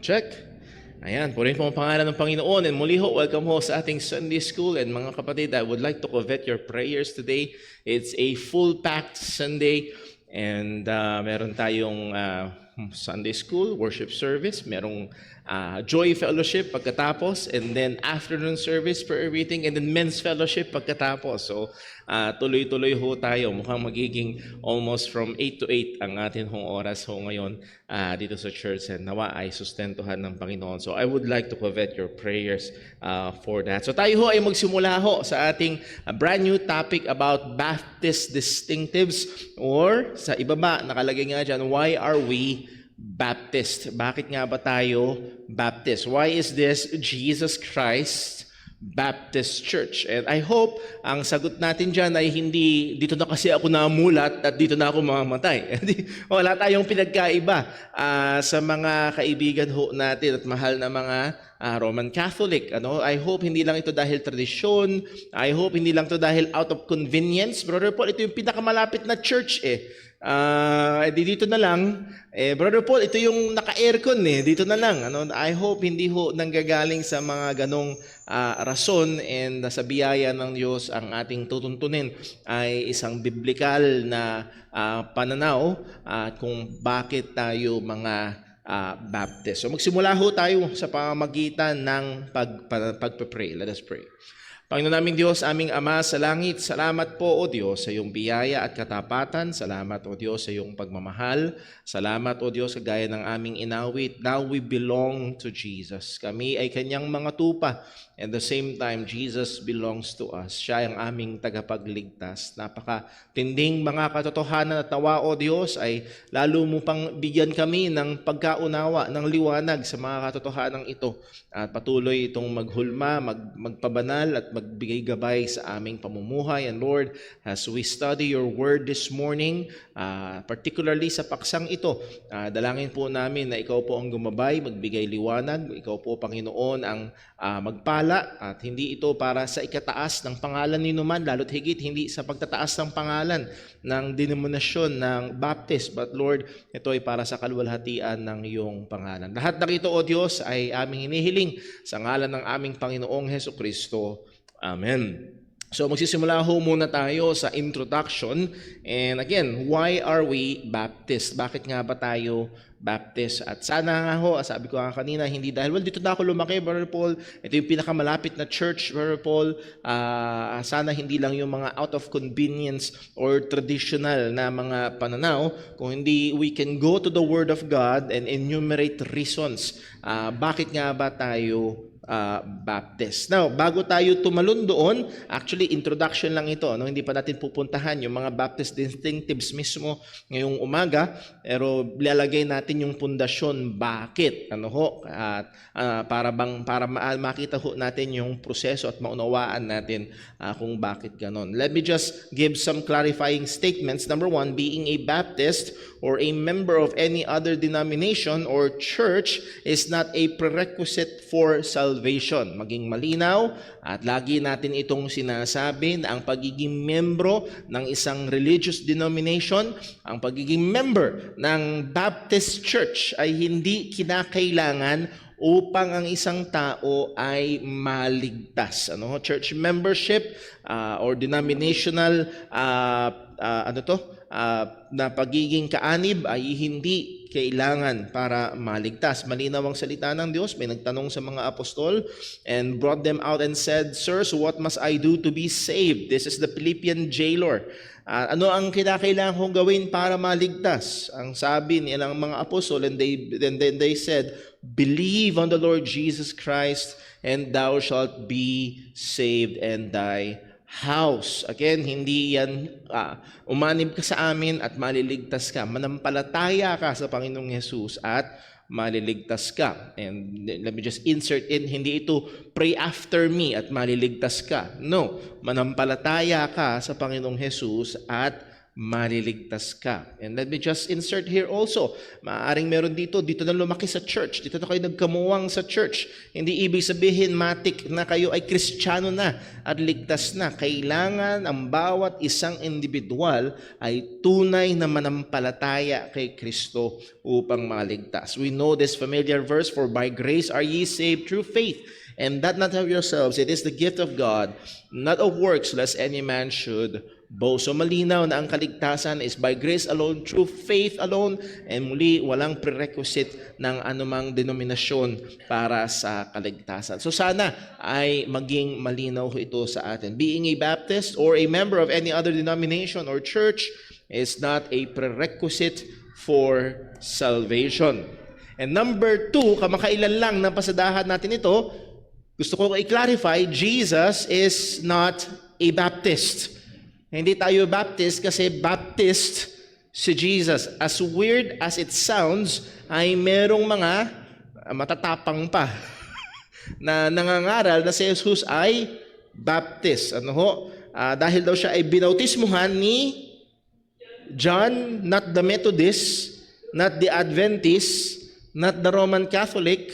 Sound check. Ayan, purihin po ang pangalan ng Panginoon. And muli ho, welcome ho sa ating Sunday School. And mga kapatid, I would like to covet your prayers today. It's a full-packed Sunday. And meron tayong Sunday School, worship service. Merong Joy Fellowship pagkatapos. And then afternoon service, prayer meeting. And then men's fellowship pagkatapos. So tuloy-tuloy ho tayo. Mukhang magiging almost from 8 to 8 ang atin hong oras ho ngayon dito sa church. And nawa ay sustentuhan ng Panginoon. So I would like to covet your prayers for that. So tayo ho ay magsimula ho sa ating brand new topic about Baptist distinctives, or sa ibaba nakalagay nga dyan, why are we Baptist? Bakit nga ba tayo Baptist? Why is this Jesus Christ Baptist Church? And I hope ang sagot natin dyan ay hindi, dito na kasi ako namulat at dito na ako mamamatay. Wala tayong pinagkaiba sa mga kaibigan ho natin at mahal na mga Roman Catholic. I hope hindi lang ito dahil tradisyon. I hope hindi lang ito dahil out of convenience. Brother Paul, ito yung pinakamalapit na church dito na lang. Brother Paul, ito yung naka-aircon dito na lang. I hope hindi ho nanggagaling sa mga ganong rason, and sa biyaya ng Diyos ang ating tutuntunin ay isang biblikal na pananaw kung bakit tayo mga Baptist. So magsimula ho tayo sa pamamagitan ng pagpe-pray. Let us pray. Panginoon naming Diyos, aming Ama sa langit, salamat po, O Diyos, sa iyong biyaya at katapatan. Salamat, O Diyos, sa iyong pagmamahal. Salamat, O Diyos, kagaya ng aming inawit. Now we belong to Jesus. Kami ay kanyang mga tupa. At the same time, Jesus belongs to us. Siya ang aming tagapagligtas. Napakatinding mga katotohanan at nawa, O Diyos, ay lalo mo pang bigyan kami ng pagkaunawa, ng liwanag sa mga katotohanan ito. At patuloy itong maghulma, magpabanal at magbigay gabay sa aming pamumuhay. And Lord, as we study your word this morning, particularly sa paksang ito, dalangin po namin na ikaw po ang gumabay, magbigay liwanag. Ikaw po, Panginoon, ang magpala, at hindi ito para sa ikataas ng pangalan ni numan, lalo't higit hindi sa pagtataas ng pangalan ng denominasyon ng Baptist, but Lord, ito ay para sa kaluwalhatian ng iyong pangalan. Lahat ng ito, O Diyos, ay aming hinihiling sa ngalan ng aming Panginoong Hesukristo. Amen. So magsisimula ho muna tayo sa introduction. And again, why are we Baptist? Bakit nga ba tayo Baptist? At sana nga ho, sabi ko nga kanina, hindi dahil, well, dito na ako lumaki, Brother Paul. Ito yung pinakamalapit na church, Brother Paul. Sana hindi lang yung mga out of convenience or traditional na mga pananaw. Kung hindi, we can go to the Word of God and enumerate reasons. Bakit nga ba tayo Baptist. Now, bago tayo tumalon doon, actually introduction lang ito, hindi pa natin pupuntahan yung mga Baptist distinctives mismo ngayong umaga, pero lalagay natin yung pundasyon bakit, para makita ho natin yung proseso at maunawaan natin kung bakit ganon. Let me just give some clarifying statements. Number one, being a Baptist or a member of any other denomination or church is not a prerequisite for salvation. Maging malinaw, at lagi natin itong sinasabi na ang pagiging membro ng isang religious denomination, ang pagiging member ng Baptist Church ay hindi kinakailangan upang ang isang tao ay maligtas. Church membership or denominational na pagiging kaanib ay hindi kailangan para maligtas. Malinaw ang salita ng Diyos. May nagtanong sa mga apostol and brought them out and said, "Sirs, what must I do to be saved?" This is the Philippian jailer. Ano ang kinakailangan kong gawin para maligtas? Ang sabi nilang mga apostol, and then they said, "Believe on the Lord Jesus Christ, and thou shalt be saved and thy house." Again, hindi yan umanib ka sa amin at maliligtas ka. Manampalataya ka sa Panginoong Jesus at maliligtas ka. And let me just insert in, hindi ito pray after me at maliligtas ka. No, manampalataya ka sa Panginoong Jesus at maliligtas ka. And let me just insert here also, maaaring meron dito na lumaki sa church, dito na kayo nagkamuwang sa church. Hindi ibig sabihin matik na kayo ay Kristiyano na at ligtas na. Kailangan ang bawat isang individual ay tunay na manampalataya kay Kristo upang maligtas. We know this familiar verse, for by grace are ye saved through faith, and that not of yourselves, it is the gift of God, not of works, lest any man should boast. So malinaw na ang kaligtasan is by grace alone, through faith alone, and muli walang prerequisite ng anumang denominasyon para sa kaligtasan. So sana ay maging malinaw ito sa atin. Being a Baptist or a member of any other denomination or church is not a prerequisite for salvation. And number 2, kamakailan lang ng pasadahan natin ito, gusto ko i-clarify, Jesus is not a Baptist. Hindi tayo Baptist kasi Baptist si Jesus. As weird as it sounds, ay merong mga matatapang pa na nangangaral na si Jesus ay Baptist. Ano ho? Dahil daw siya ay binautismuhan ni John, not the Methodist, not the Adventist, not the Roman Catholic,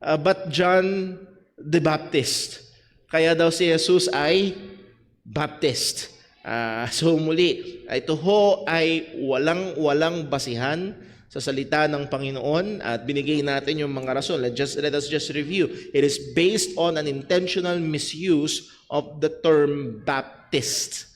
but John the Baptist. Kaya daw si Jesus ay Baptist. So muli, ito ho ay walang basihan sa salita ng Panginoon at binigay natin yung mga rason. Let us just review. It is based on an intentional misuse of the term Baptist.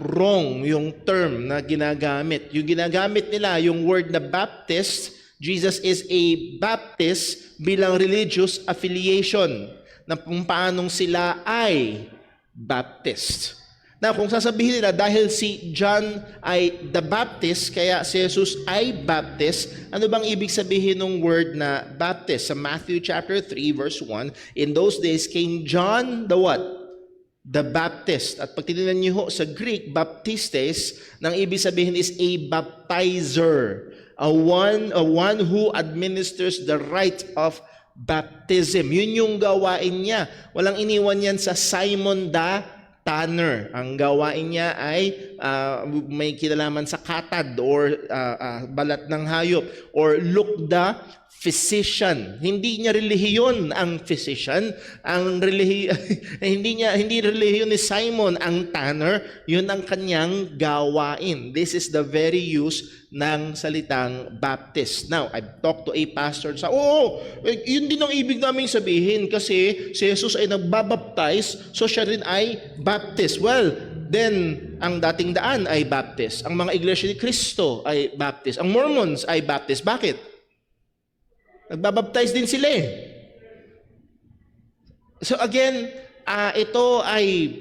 Wrong yung term na ginagamit. Yung ginagamit nila, yung word na Baptist, Jesus is a Baptist bilang religious affiliation na kung paanong sila ay Baptist. Now, kung sasabihin nila dahil si John ay the Baptist, kaya si Jesus ay Baptist, ano bang ibig sabihin ng word na Baptist? Sa Matthew chapter 3 verse 1, in those days came John the what? The Baptist. At pag tinignan niyo ho sa Greek, baptistes, nang ibig sabihin is a baptizer. A one who administers the rite of baptism. Yun yung gawain niya. Walang iniwan yan sa Simon the Tanner. Ang gawain niya ay may kinalaman sa katad or balat ng hayop. Or Luke the physician. Hindi niya relihiyon ang physician. Hindi relihiyon ni Simon ang tanner. Yun ang kanyang gawain. This is the very use ng salitang Baptist. Now, I've talked to a pastor sa, yun din ang ibig namin sabihin kasi si Jesus ay nagbabaptize, so siya rin ay Baptist. Well, then, ang dating daan ay Baptist. Ang mga iglesia ni Cristo ay Baptist. Ang Mormons ay Baptist. Bakit? Nagbabaptize din sila eh. So again, ito ay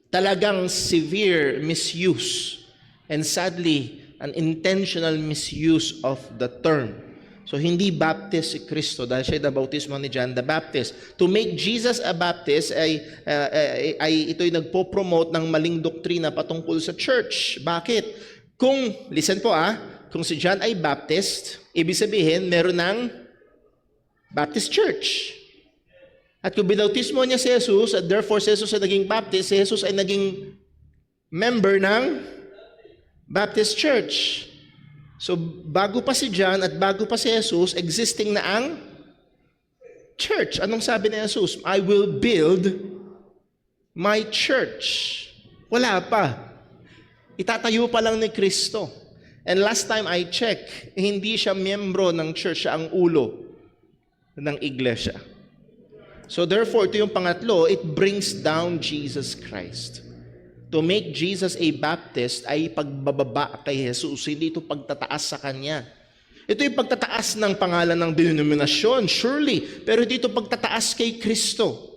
talagang severe misuse and sadly, an intentional misuse of the term. So hindi Baptist si Kristo dahil siya bautismo ni John the Baptist. To make Jesus a Baptist ay ito'y nagpo-promote ng maling doktrina patungkol sa church. Bakit? Listen po kung si John ay Baptist, ibig sabihin meron ng Baptist Church. At kung binautismo niya si Jesus, at therefore si Jesus ay naging Baptist, si Jesus ay naging member ng Baptist Church. So, bago pa si John at bago pa si Jesus, existing na ang church. Anong sabi ni Jesus? I will build my church. Wala pa. Itatayo pa lang ni Kristo. And last time I checked, hindi siya miyembro ng church, siya ang ulo ng iglesia. So therefore, ito yung pangatlo, it brings down Jesus Christ. To make Jesus a Baptist ay pagbababa kay Jesus, hindi ito pagtataas sa Kanya. Ito yung pagtataas ng pangalan ng denominasyon, surely, pero dito pagtataas kay Kristo.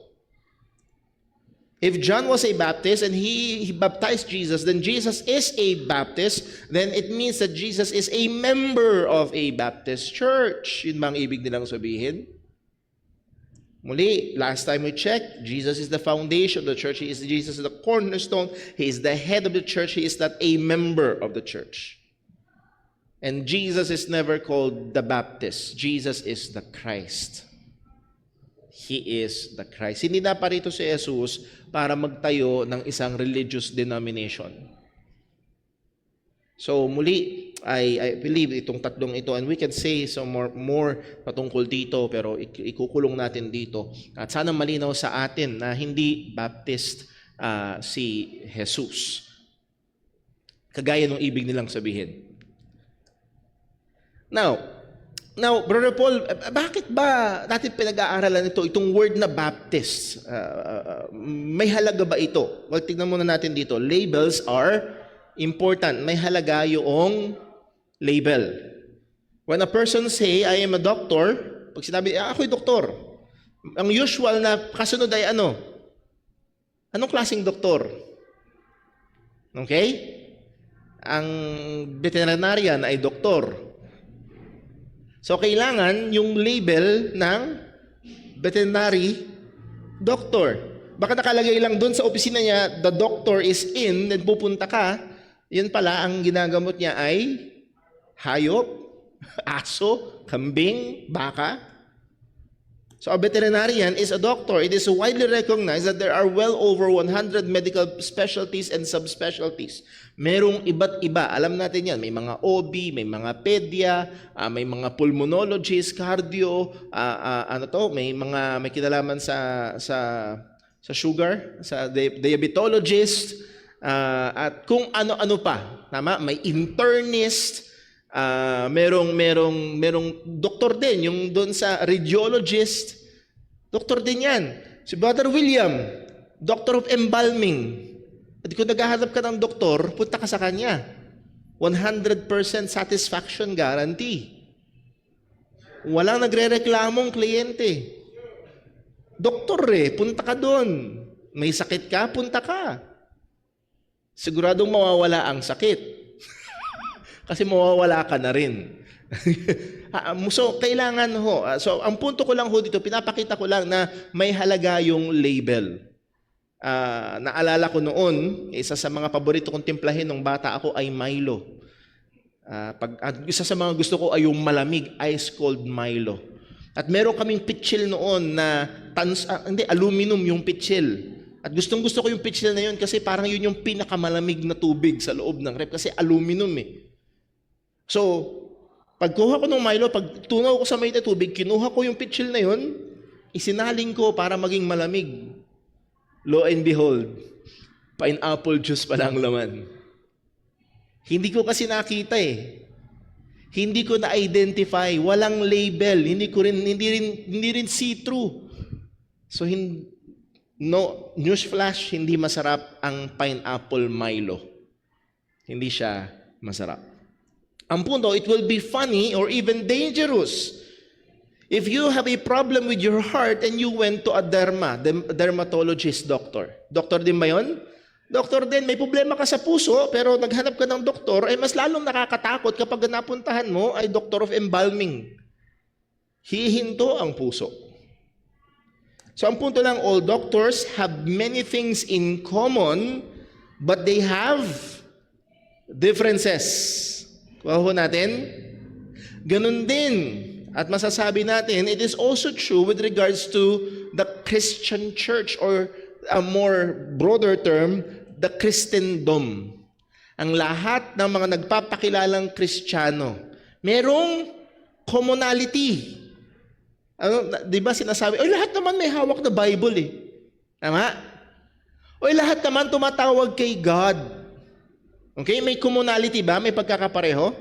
If John was a Baptist and he baptized Jesus, then Jesus is a Baptist, then it means that Jesus is a member of a Baptist church. Yun ba ang ibig nilang sabihin? Muli, last time we checked, Jesus is the foundation of the church. Jesus is the cornerstone. He is the head of the church. He is not a member of the church. And Jesus is never called the Baptist. Jesus is the Christ. He is the Christ. Hindi na parito si Jesus para magtayo ng isang religious denomination. So muli, I believe itong tatlong ito, and we can say some more patungkol dito, pero ikukulong natin dito. At sana malinaw sa atin na hindi Baptist si Jesus. Kagaya ng ibig nilang sabihin. Now, Brother Paul, bakit ba natin pinag-aaralan ito, itong word na Baptist? May halaga ba ito? Well, tignan muna natin dito. Labels are important. May halaga yung label. When a person say, I am a doctor, pag sinabi, ako'y doktor, ang usual na kasunod ay ano? Anong klaseng doktor? Okay? Ang veterinarian ay doktor. So, kailangan yung label ng veterinary doctor. Baka nakalagay lang doon sa opisina niya, the doctor is in, and pupunta ka, yun pala, ang ginagamot niya ay hayop, aso, kambing, baka. So a veterinarian is a doctor. It is widely recognized that there are well over 100 medical specialties and subspecialties. Merong iba't iba. Alam natin yan. May mga OB, may mga pedia, may mga pulmonologist, cardio, may kinalaman sa sugar, sa diabetologist, at kung ano-ano pa. Tama? May internist, merong doktor din, yung doon sa radiologist, doktor din yan. Si Brother William, doctor of embalming. At kung naghahanap ka ng doktor, punta ka sa kanya. 100% satisfaction guarantee. Walang nagre-reklamong kliyente. Doktor punta ka doon. May sakit ka, punta ka. Siguradong mawawala ang sakit. Kasi mawawala ka na rin. So, kailangan ho. So, ang punto ko lang ho dito, pinapakita ko lang na may halaga yung label. Naalala ko noon, isa sa mga paborito kong timplahin nung bata ako ay Milo. Isa sa mga gusto ko ay yung malamig, ice cold Milo. At meron kaming pitchil noon na, aluminum yung pitchil. At gustong-gusto ko yung pitchil na yun kasi parang yun yung pinakamalamig na tubig sa loob ng rep kasi aluminum So, pagkuha ko ng Milo, pag tunaw ko sa may tubig, kinuha ko yung pitchil na yun, isinaling ko para maging malamig. Lo and behold, pineapple juice pala ang laman. Hindi ko kasi nakita Hindi ko na-identify, walang label, hindi rin see-through. So, no, newsflash, hindi masarap ang pineapple Milo. Hindi siya masarap. Ang punto, it will be funny or even dangerous if you have a problem with your heart and you went to a dermatologist doctor. Doktor din ba yun? Doktor din, may problema ka sa puso, pero naghanap ka ng doktor, ay mas lalong nakakatakot kapag napuntahan mo ay doctor of embalming. Hihinto ang puso. So ang punto lang, all doctors have many things in common, but they have differences. Kuha natin. Ganun din. At masasabi natin, it is also true with regards to the Christian church, or a more broader term, the Christendom. Ang lahat ng mga nagpapakilalang Kristiyano, merong commonality. Di ba sinasabi, lahat naman may hawak na Bible Tama? Lahat naman tumatawag kay God. Okay, may commonality ba? May pagkakapareho?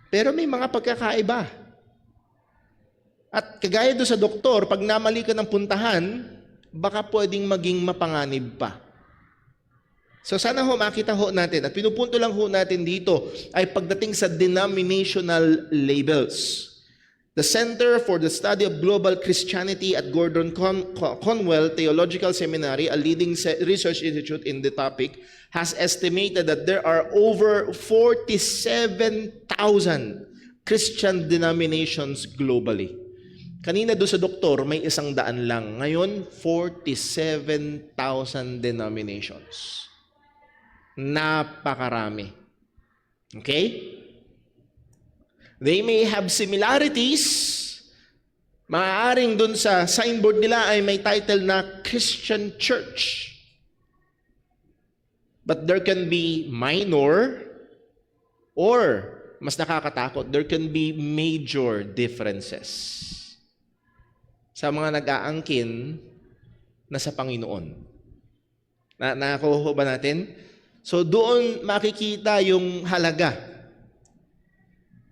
Pero may mga pagkakaiba. At kagaya doon sa doktor, pag namali ka ng puntahan, baka pwedeng maging mapanganib pa. So sana makita natin, at pinupunto lang natin dito, ay pagdating sa denominational labels. The Center for the Study of Global Christianity at Gordon Conwell Theological Seminary, a leading research institute in the topic, has estimated that there are over 47,000 Christian denominations globally. Kanina doon sa doktor, may 100 lang. Ngayon, 47,000 denominations. Napakarami. Okay? They may have similarities, Maaaring dun sa signboard nila ay may title na Christian Church. But there can be minor or, mas nakakatakot, there can be major differences sa mga nag-aangkin na sa Panginoon. Nakakuha ba natin? So doon makikita yung halaga.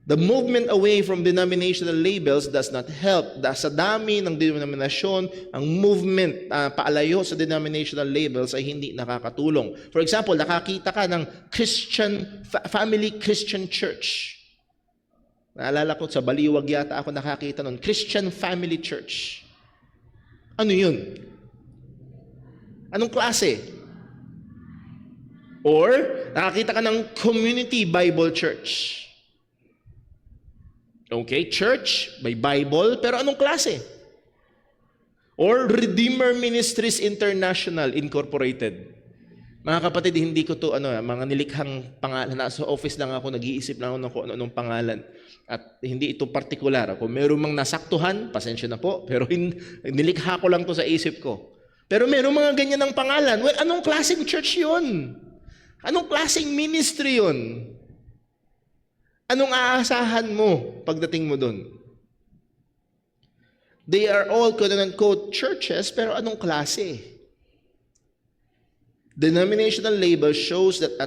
The movement away from denominational labels does not help. Sa dami ng denominasyon, ang movement paalayo sa denominational labels ay hindi nakakatulong. For example, nakakita ka ng Family Christian Church. Naalala ko sa Baliwag yata ako nakakita nun, Christian Family Church. Ano yun? Anong klase? Or, nakakita ka ng Community Bible Church. Okay, church, may Bible, pero anong klase? Or Redeemer Ministries International Incorporated. Mga kapatid, hindi ko to mga nilikhang pangalan. Nasa office lang ako, nag-iisip lang ako ng kung anong pangalan. At hindi ito partikular. Kung meron mang nasaktuhan, pasensya na po, pero nilikha ko lang to sa isip ko. Pero meron mga ganyan ng pangalan. Well, anong klaseng church yun? Anong klaseng ministry yun? Anong aasahan mo pagdating mo dun? They are all quote-unquote churches, pero anong klase? Denominational label shows that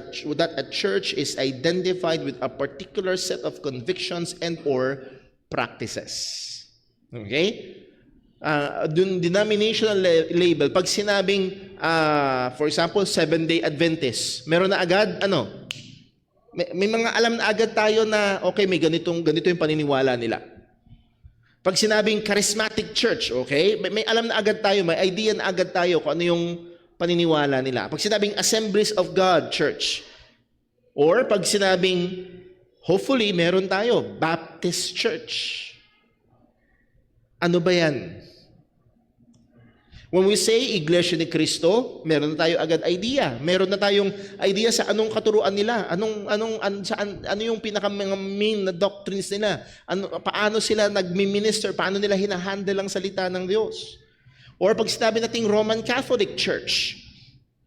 a church is identified with a particular set of convictions and or practices. Okay? Denominational label, pag sinabing, for example, Seventh-day Adventist, meron na agad, may mga alam na agad tayo na, okay, may ganito yung paniniwala nila. Pag sinabing charismatic church, okay, may alam na agad tayo, may idea na agad tayo kung ano yung paniniwala nila. Pag sinabing Assemblies of God Church, or pag sinabing, hopefully, meron tayo, Baptist Church. Ano ba yan? When we say Iglesia ni Cristo, meron na tayo agad idea. Meron na tayong idea sa anong katuruan nila, ano yung pinaka main na doctrines nila, paano sila nagmi-minister, paano nila hinahandle ang salita ng Diyos. Or pag sinabi nating Roman Catholic Church,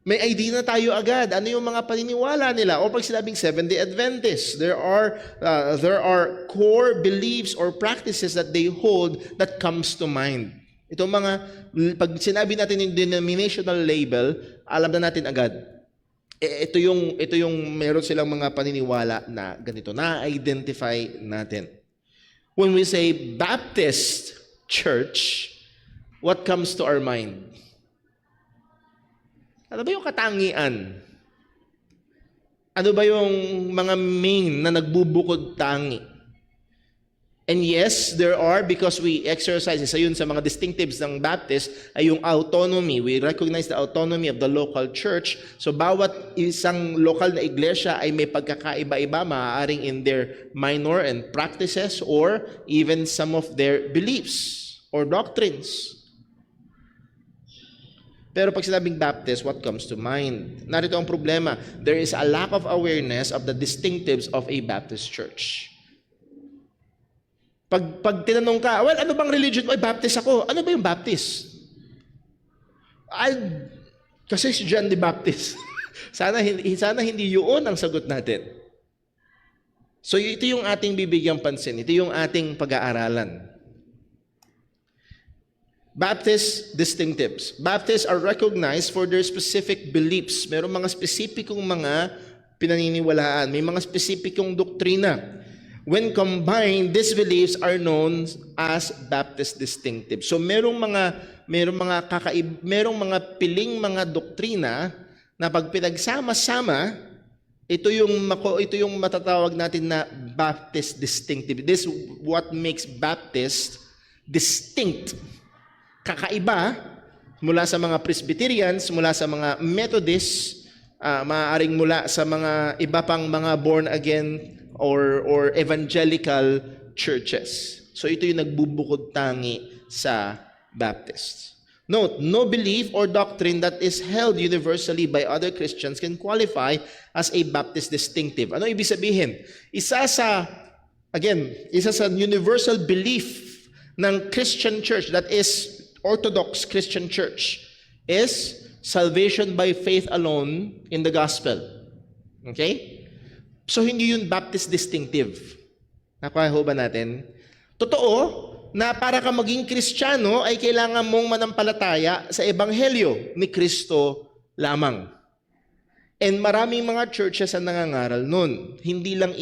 may idea na tayo agad, ano yung mga paniniwala nila. Or pag sinabing Seventh-day Adventist, there are core beliefs or practices that they hold that comes to mind. Itong mga, pag sinabi natin yung denominational label, alam na natin agad. Ito yung meron silang mga paniniwala na ganito, na-identify natin. When we say Baptist Church, what comes to our mind? Ano ba yung katangian? Ano ba yung mga main na nagbubukod tangi? And yes, there are, because we exercise, isa yun sa mga distinctives ng Baptist, ay yung autonomy. We recognize the autonomy of the local church. So bawat isang lokal na iglesia ay may pagkakaiba-iba, maaaring in their minor and practices or even some of their beliefs or doctrines. Pero pag sinabing Baptist, what comes to mind? Narito ang problema. There is a lack of awareness of the distinctives of a Baptist church. Pag tinanong ka, well, ano bang religion mo? Ay, Baptist ako. Ano ba yung Baptist? Kasi si John the Baptist. sana hindi yun ang sagot natin. So ito yung ating bibigyang pansin. Ito yung ating pag-aaralan. Baptist distinctives. Baptists are recognized for their specific beliefs. Merong mga spesipikong mga pinaniniwalaan. May mga spesipikong doktrina. When combined, these beliefs are known as Baptist distinctive. So merong mga piling mga doktrina na pag pinagsama-sama, ito yung matatawag natin na Baptist distinctive. This is what makes Baptist distinct. Kakaiba mula sa mga Presbyterians, mula sa mga Methodists, maaaring mula sa mga iba pang mga born again or evangelical churches. So ito yung nagbubukod tangi sa Baptists. Note, no belief or doctrine that is held universally by other Christians can qualify as a Baptist distinctive. Ano ibig sabihin? Isa sa universal belief ng Christian church, that is Orthodox Christian church, is salvation by faith alone in the gospel. Okay? So hindi yun Baptist distinctive. Nakuha ho ba natin? Totoo na para ka maging Kristiyano ay kailangan mong manampalataya sa Ebanghelyo ni Kristo lamang. And maraming mga churches ang nangangaral nun. Hindi lang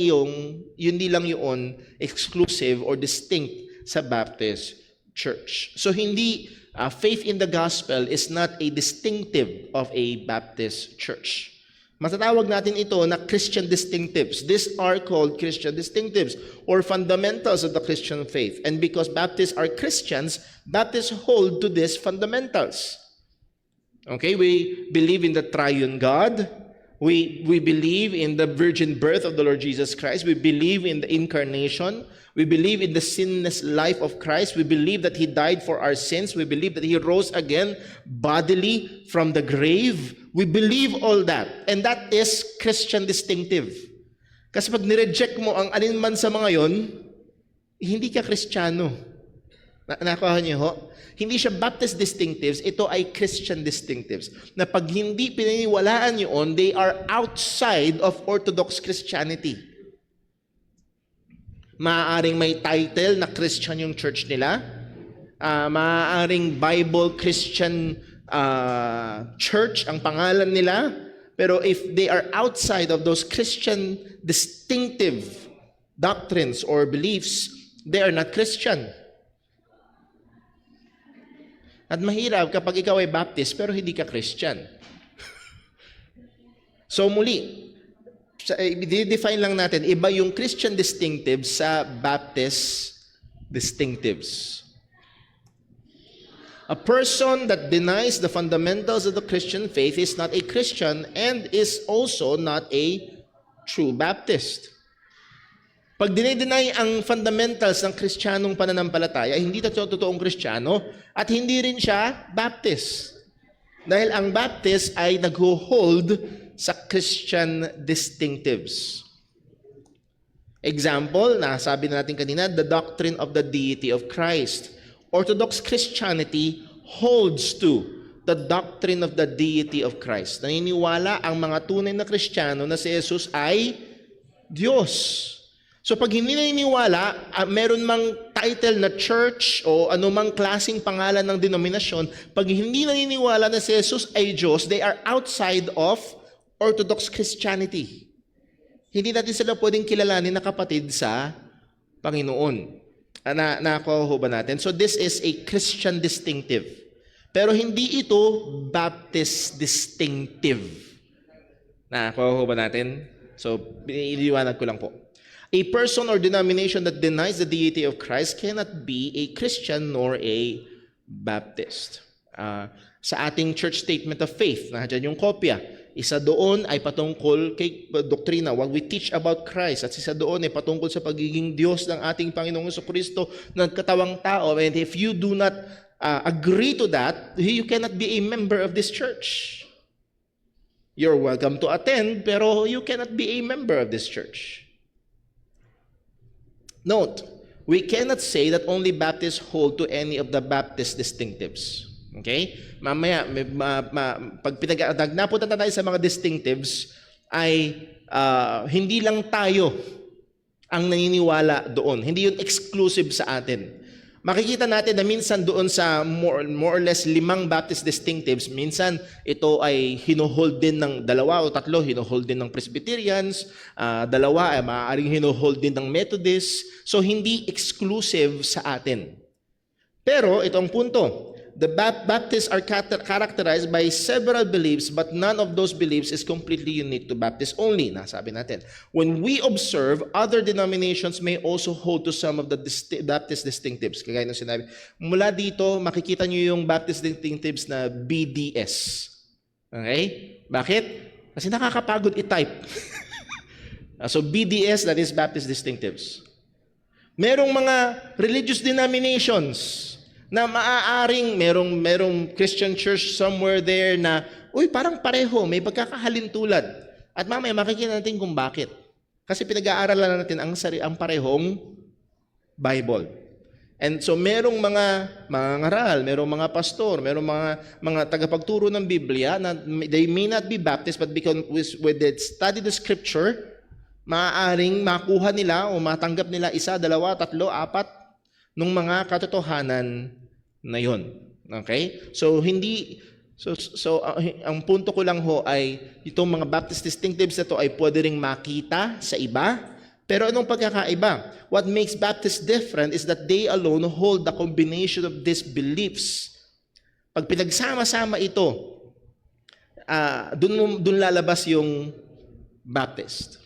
yun exclusive or distinct sa Baptist church. So hindi faith in the gospel is not a distinctive of a Baptist church. Matatawag natin ito na Christian distinctives. These are called Christian distinctives or fundamentals of the Christian faith. And because Baptists are Christians, Baptists hold to these fundamentals. Okay, we believe in the triune God. We believe in the virgin birth of the Lord Jesus Christ. We believe in the incarnation. We believe in the sinless life of Christ. We believe that He died for our sins. We believe that He rose again bodily from the grave. We believe all that. And that is Christian distinctive. Kasi pag nireject mo ang alinman sa mga yon, hindi ka Kristiyano. Nakuha niyo ho? Hindi siya Baptist distinctives, ito ay Christian distinctives. Na pag hindi pinaniwalaan yun, they are outside of Orthodox Christianity. Maaaring may title na Christian yung church nila. Maaaring Bible Christian church ang pangalan nila. Pero if they are outside of those Christian distinctive doctrines or beliefs, they are not Christian. At mahirap kapag ikaw ay Baptist pero hindi ka Christian. So muli, i-define lang natin, iba yung Christian distinctives sa Baptist distinctives. A person that denies the fundamentals of the Christian faith is not a Christian and is also not a true Baptist. Pag dinideny ang fundamentals ng Kristiyanong pananampalataya, hindi totoong Kristiyano at hindi rin siya Baptist. Dahil ang Baptist ay nag-hold sa Christian distinctives. Example, nasabi na natin kanina, the doctrine of the deity of Christ. Orthodox Christianity holds to the doctrine of the deity of Christ. Naniniwala ang mga tunay na Kristiyano na si Jesus ay Diyos. So pag hindi naniniwala, meron mang title na church o anumang klaseng pangalan ng denominasyon, pag hindi naniniwala na si Jesus ay Diyos, they are outside of Orthodox Christianity. Hindi natin sila pwedeng kilalanin na kapatid sa Panginoon. Nakakuha ba natin? So this is a Christian distinctive. Pero hindi ito Baptist distinctive. Nakakuha ba natin? So, iliwanag ko lang po. A person or denomination that denies the deity of Christ cannot be a Christian nor a Baptist. Sa ating church statement of faith, nandiyan yung kopya. Isa doon ay patungkol kay doktrina, what we teach about Christ. At isa doon ay patungkol sa pagiging Diyos ng ating Panginoong Jesucristo na nagkatawang tao. And if you do not agree to that, you cannot be a member of this church. You're welcome to attend, pero you cannot be a member of this church. Note, we cannot say that only Baptists hold to any of the Baptist distinctives. Okay? Mamaya, pag napunta tayo sa mga distinctives, ay hindi lang tayo ang naniniwala doon. Hindi yun exclusive sa atin. Makikita natin na minsan doon sa more or less 5 Baptist distinctives, minsan ito ay hinuhold din ng 2 o 3, hinuhold din ng Presbyterians, 2 ay maaaring hinuhold din ng Methodists. So hindi exclusive sa atin. Pero itong punto, the Baptists are characterized by several beliefs, but none of those beliefs is completely unique to Baptists only. Nasabi natin. When we observe, other denominations may also hold to some of the Baptist distinctives. Kagaya ng sinabi. Mula dito, makikita nyo yung Baptist distinctives na BDS. Okay? Bakit? Kasi nakakapagod i-type. So BDS, that is Baptist distinctives. Merong mga religious denominations na maaaring merong Christian church somewhere there na, uy, parang pareho, may pagkakahalintulad. At mamaya makikita natin kung bakit. Kasi pinag-aaralan natin ang parehong Bible. And so merong mga ngaral, merong mga pastor, merong mga tagapagturo ng Biblia na they may not be Baptist, but because when they study the scripture, maaaring makuha nila o matanggap nila isa, dalawa, tatlo, apat ng mga katotohanan na yon. Okay? So ang punto ko lang ho ay itong mga Baptist distinctives na to ay pwede ring makita sa iba. Pero anong pagkakaiba? What makes Baptists different is that they alone hold the combination of these beliefs. Pag pinagsama-sama ito, dun lalabas yung Baptist.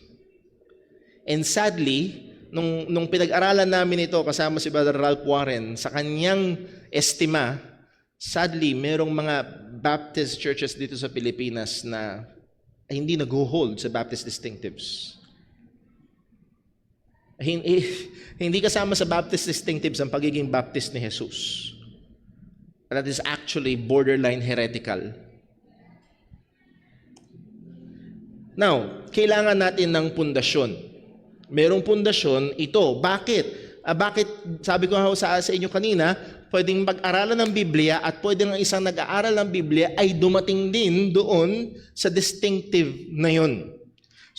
And sadly, nung pinag-aralan namin ito kasama si Brother Ralph Warren, sa kanyang estima, sadly, merong mga Baptist churches dito sa Pilipinas na hindi nag-hold sa Baptist distinctives. Hindi kasama sa Baptist distinctives ang pagiging Baptist ni Jesus. That is actually borderline heretical. Now, kailangan natin ng pundasyon. Merong pundasyon ito. Bakit? Bakit, sabi ko sa inyo kanina, pwedeng mag-aralan ng Biblia at pwedeng ang isang nag-aaral ng Biblia ay dumating din doon sa distinctive na yun.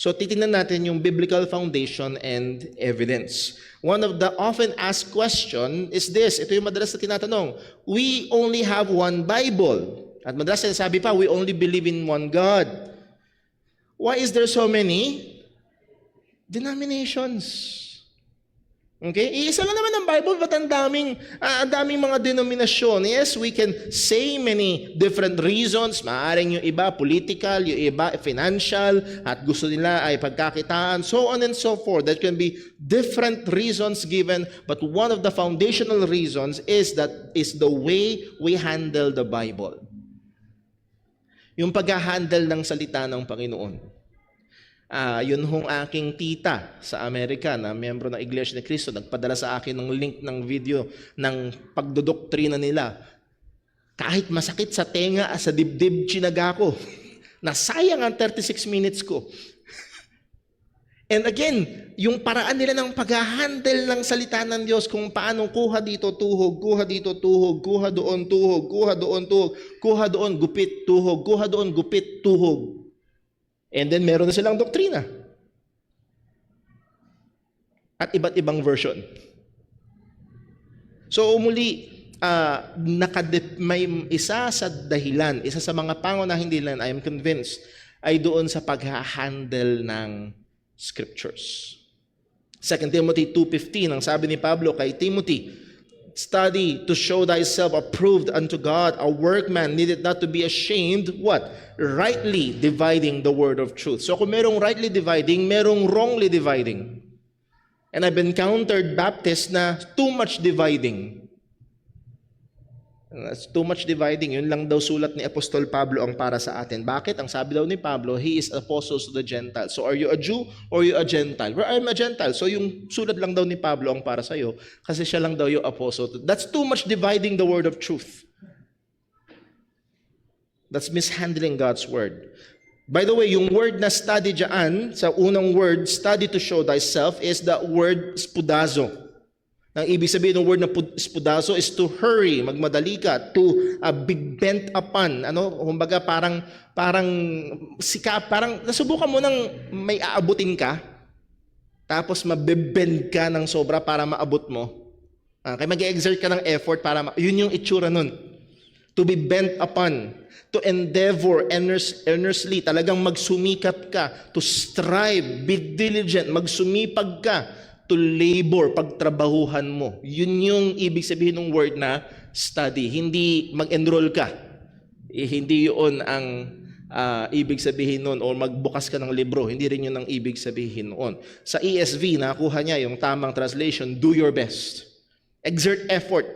So, titingnan natin yung biblical foundation and evidence. One of the often asked question is this. Ito yung madalas na tinatanong. We only have one Bible. At madalas sinasabi pa, we only believe in one God. Why is there so many denominations? Okay? Iisa lang naman ang Bible, but ang daming mga denominasyon. Yes, we can say many different reasons. Maaring yung iba political, yung iba financial, at gusto nila ay pagkakitaan, so on and so forth. There can be different reasons given, but one of the foundational reasons is the way we handle the Bible. Yung pag-handle ng salita ng Panginoon. Yun hong aking tita sa Amerika na miyembro ng Iglesia ni Cristo, nagpadala sa akin ng link ng video ng pagdodoktrina nila. Kahit masakit sa tenga, sa dibdib, chinaga ko. Nasayang ang 36 minutes ko. And again, yung paraan nila ng pag-handle ng salita ng Diyos, kung paano kuha dito, tuhog, kuha dito, tuhog, kuha doon, tuhog, kuha doon, tuhog, kuha doon, gupit, tuhog, kuha doon, gupit, tuhog. And then meron na silang doktrina. At iba't ibang version. So muli, may isa sa dahilan, isa sa mga pangunahing dahilan, I am convinced, ay doon sa pag-handle ng scriptures. 2 Timothy 2:15, ang sabi ni Pablo kay Timothy, study to show thyself approved unto God, a workman needed not to be ashamed, what? Rightly dividing the word of truth. So kung merong rightly dividing, merong wrongly dividing. And I've encountered Baptists na too much dividing. That's too much dividing. Yun lang daw sulat ni Apostol Pablo ang para sa atin. Bakit? Ang sabi daw ni Pablo, he is apostles to the Gentiles. So are you a Jew or you a Gentile? Well, I'm a Gentile. So yung sulat lang daw ni Pablo ang para sa iyo kasi siya lang daw yung apostle. That's too much dividing the word of truth. That's mishandling God's word. By the way, yung word na study dyan, sa unang word, study to show thyself, is the word spudazo. Ang ibig sabihin ng word na spudazo is to hurry, magmadali ka, to be bent upon. Kumbaga parang nasubukan mo nang may aabutin ka, tapos mabebend ka ng sobra para maabot mo. Kaya mag-exert ka ng effort para yun yung itsura nun. To be bent upon, to endeavor earnestly, talagang magsumikap ka, to strive, be diligent, magsumipag ka, to labor, pagtrabahuhan mo. Yun yung ibig sabihin ng word na study. Hindi mag-enroll ka. Hindi yun ang ibig sabihin nun, or magbukas ka ng libro. Hindi rin yun ang ibig sabihin noon. Sa ESV, nakuha niya yung tamang translation, do your best. Exert effort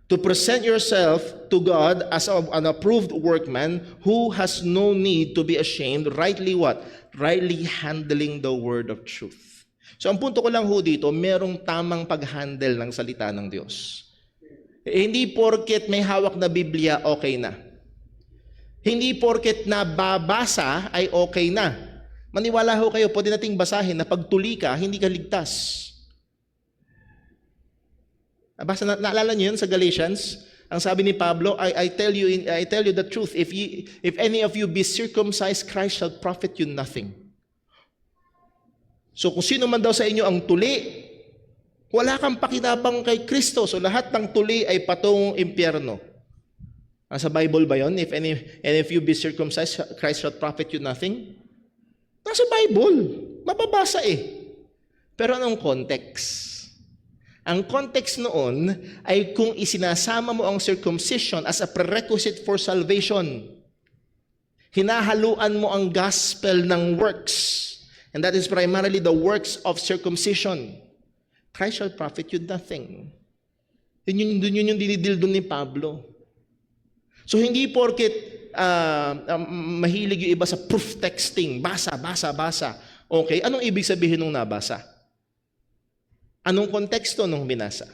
to present yourself to God as an approved workman who has no need to be ashamed, rightly what? Rightly handling the word of truth. So ang punto ko lang ho dito, merong tamang pag-handle ng salita ng Diyos. Hindi porket may hawak na Biblia, okay na. Hindi porket nababasa ay okay na. Maniwala ho kayo, pwede nating basahin na pagtuli ka, hindi ka ligtas. Naalala niyo yun sa Galatians? Ang sabi ni Pablo, I tell you the truth, if any of you be circumcised, Christ shall profit you nothing. So kung sino man daw sa inyo ang tuli, wala kang pakinabang kay Kristo. So lahat ng tuli ay patungong impyerno. Sa Bible ba yun? If you be circumcised, Christ shall profit you nothing? Nasa Bible. Mababasa eh. Pero anong context? Ang context noon ay kung isinasama mo ang circumcision as a prerequisite for salvation. Hinahaluan mo ang gospel ng works. And that is primarily the works of circumcision. Christ shall profit you nothing. Yun yung dinidil doon ni Pablo. So hindi porket mahilig yung iba sa proof texting, basa. Okay, anong ibig sabihin nung nabasa? Anong konteksto nung binasa?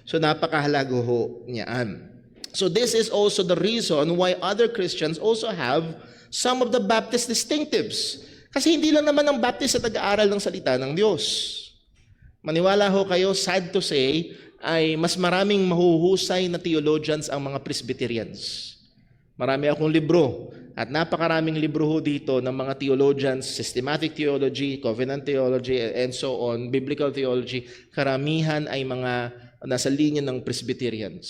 So napakahalaga ho niyaan. So this is also the reason why other Christians also have some of the Baptist distinctives. Kasi hindi lang naman ang Baptist sa nag-aaral ng salita ng Diyos. Maniwala ho kayo, sad to say, ay mas maraming mahuhusay na theologians ang mga Presbyterians. Marami akong libro at napakaraming libro ho dito ng mga theologians, systematic theology, covenant theology, and so on, biblical theology. Karamihan ay mga nasa linya ng Presbyterians.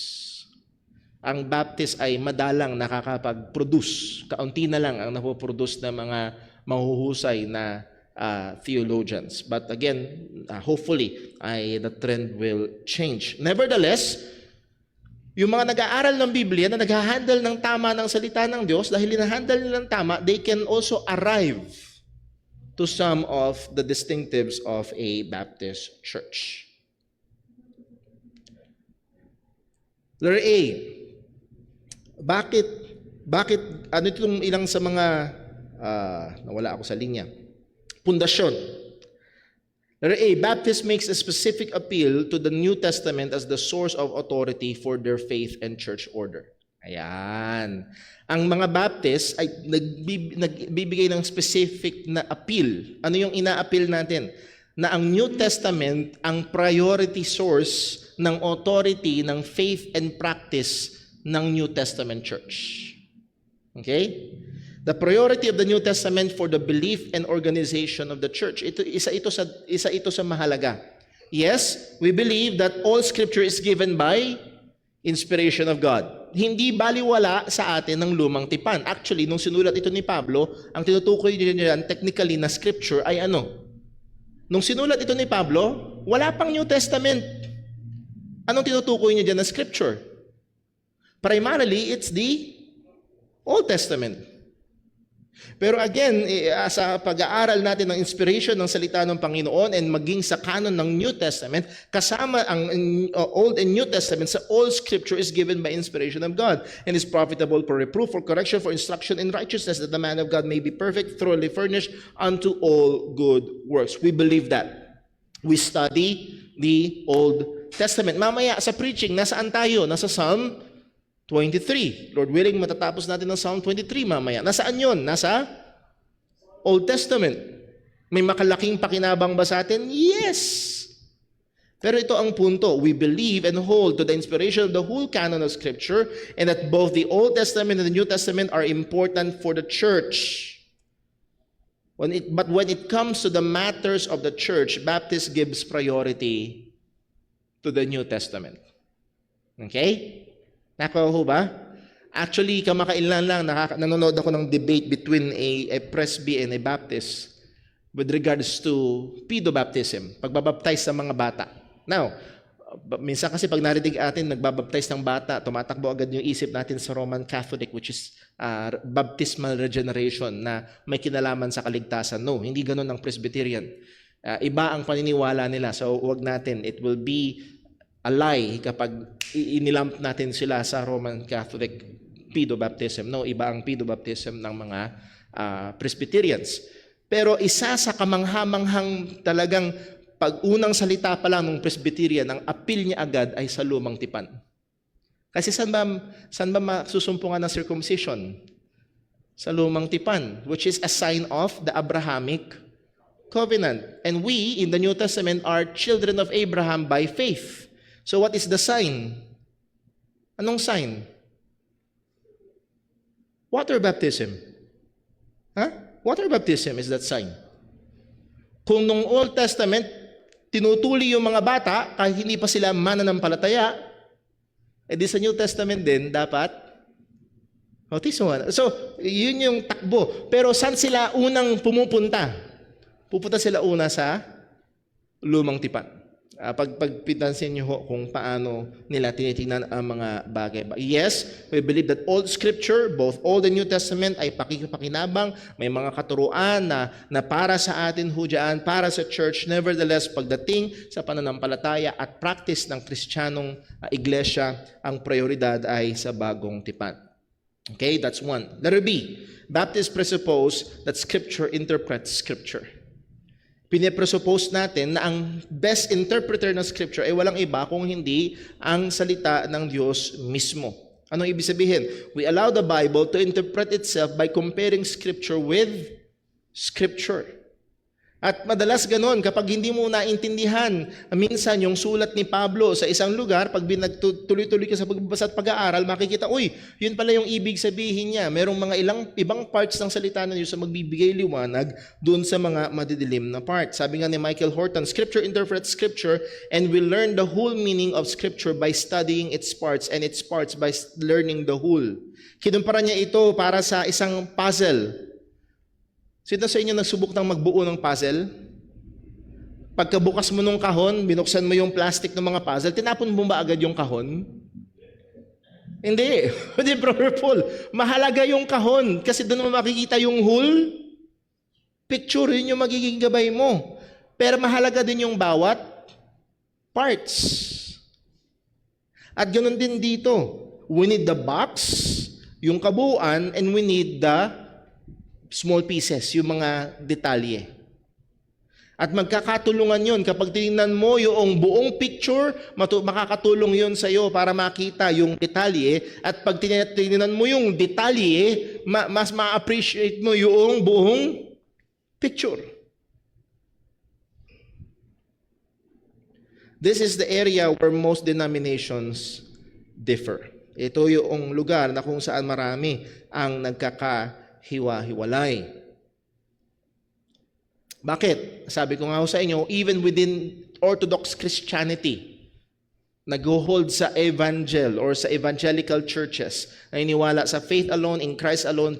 Ang Baptist ay madalang nakakapag-produce. Kaunti na lang ang napoproduce na mga mahuhusay na theologians. But again, hopefully, the trend will change. Nevertheless, yung mga nag-aaral ng Biblia na nag-handle ng tama ng salita ng Diyos, dahil hinahandle nilang tama, they can also arrive to some of the distinctives of a Baptist church. Letter A. Bakit, ano itong ilang sa mga, nawala ako sa linya. Pundasyon. Letter A, Baptist makes a specific appeal to the New Testament as the source of authority for their faith and church order. Ayan. Ang mga Baptist ay nagbibigay ng specific na appeal. Ano yung ina-appeal natin? Na ang New Testament ang priority source ng authority ng faith and practice ng New Testament church. Okay? The priority of the New Testament for the belief and organization of the church. Isa ito sa mahalaga. Yes, we believe that all Scripture is given by inspiration of God. Hindi baliwala sa atin ng lumang tipan. Actually, nung sinulat ito ni Pablo, ang tinutukoy niya technically na Scripture ay ano? Nung sinulat ito ni Pablo, wala pang New Testament. Anong tinutukoy niya dyan na Scripture? Primarily, it's the Old Testament. Pero again, sa pag-aaral natin ng inspiration ng salita ng Panginoon and maging sa canon ng New Testament, kasama ang Old and New Testament, sa all Scripture is given by inspiration of God and is profitable for reproof, for correction, for instruction in righteousness, that the man of God may be perfect, thoroughly furnished unto all good works. We believe that. We study the Old Testament. Mamaya sa preaching, nasaan tayo? Nasa Psalm 23. Lord willing, matatapos natin ng Psalm 23 mamaya. Nasaan yun? Nasa Old Testament. May makalaking pakinabang ba sa atin? Yes! Pero ito ang punto. We believe and hold to the inspiration of the whole canon of Scripture and that both the Old Testament and the New Testament are important for the church. But when it comes to the matters of the church, Baptist gives priority to the New Testament. Okay? Nakuha ho ba? Actually, kamakailan lang nanonood ako ng debate between a Presby and a Baptist with regards to pedobaptism, pagbabaptize sa mga bata. Now, minsan kasi pag narinig atin nagbabaptize ng bata, tumatakbo agad yung isip natin sa Roman Catholic, which is baptismal regeneration na may kinalaman sa kaligtasan. No, hindi ganun ang Presbyterian. Iba ang paniniwala nila. So, wag natin. It will be a lie kapag inilamp natin sila sa Roman Catholic pedobaptism. No, iba ang pedobaptism ng mga Presbyterians. Pero isa sa kamanghamanghang talagang pag-unang salita pa lang ng Presbyterian, ang appeal niya agad ay sa lumang tipan. Kasi saan ba masusumpungan ng circumcision? Sa lumang tipan, which is a sign of the Abrahamic covenant. And we, in the New Testament, are children of Abraham by faith. So what is the sign? Anong sign? Water baptism. Water baptism is that sign. Kung nung Old Testament, tinutuli yung mga bata kahit hindi pa sila mananampalataya, di sa New Testament din, dapat bautismo. So, yun yung takbo. Pero saan sila unang pumupunta? Pupunta sila una sa lumang tipan. Pagpitansin nyo ho kung paano nila tinitingnan ang mga bagay. Yes, we believe that all Scripture, both Old and New Testament, ay pakikinabang. May mga katuruan na para sa atin ho dyan, para sa church. Nevertheless, pagdating sa pananampalataya at practice ng Kristiyanong iglesia, ang prioridad ay sa bagong tipan. Okay, that's one. Letter B, Baptists presuppose that Scripture interprets Scripture. Pinipresuppose natin na ang best interpreter ng Scripture ay walang iba kung hindi ang salita ng Diyos mismo. Anong ibig sabihin? We allow the Bible to interpret itself by comparing Scripture with Scripture. At madalas ganon, kapag hindi mo naintindihan, minsan yung sulat ni Pablo sa isang lugar, pag tuloy-tuloy ka sa pagbabasa at pag-aaral, makikita, yun pala yung ibig sabihin niya. Merong mga ibang parts ng salita ng Diyos na magbibigay liwanag doon sa mga madidilim na parts. Sabi nga ni Michael Horton, Scripture interprets Scripture and we learn the whole meaning of Scripture by studying its parts and its parts by learning the whole. Kinumpara niya ito para sa isang puzzle. Sino sa inyo nagsubok ng magbuo ng puzzle? Pagkabukas mo ng kahon, binuksan mo yung plastic ng mga puzzle, tinapon mo ba agad yung kahon? Hindi. Hindi, Brother Paul. Mahalaga yung kahon kasi doon mo makikita yung whole picture. Yun yung magiging gabay mo. Pero mahalaga din yung bawat parts. At ganoon din dito. We need the box, yung kabuuan, and we need the small pieces, yung mga detalye. At magkakatulungan yun. Kapag tinignan mo yung buong picture, makakatulong yun sa iyo para makita yung detalye. At pag tinignan mo yung detalye, mas ma-appreciate mo yung buong picture. This is the area where most denominations differ. Ito yung lugar na kung saan marami ang nagkakahiwa-hiwalay. Bakit? Sabi ko nga sa inyo, even within Orthodox Christianity, nag-hold sa evangel or sa evangelical churches, naniniwala sa faith alone, in Christ alone,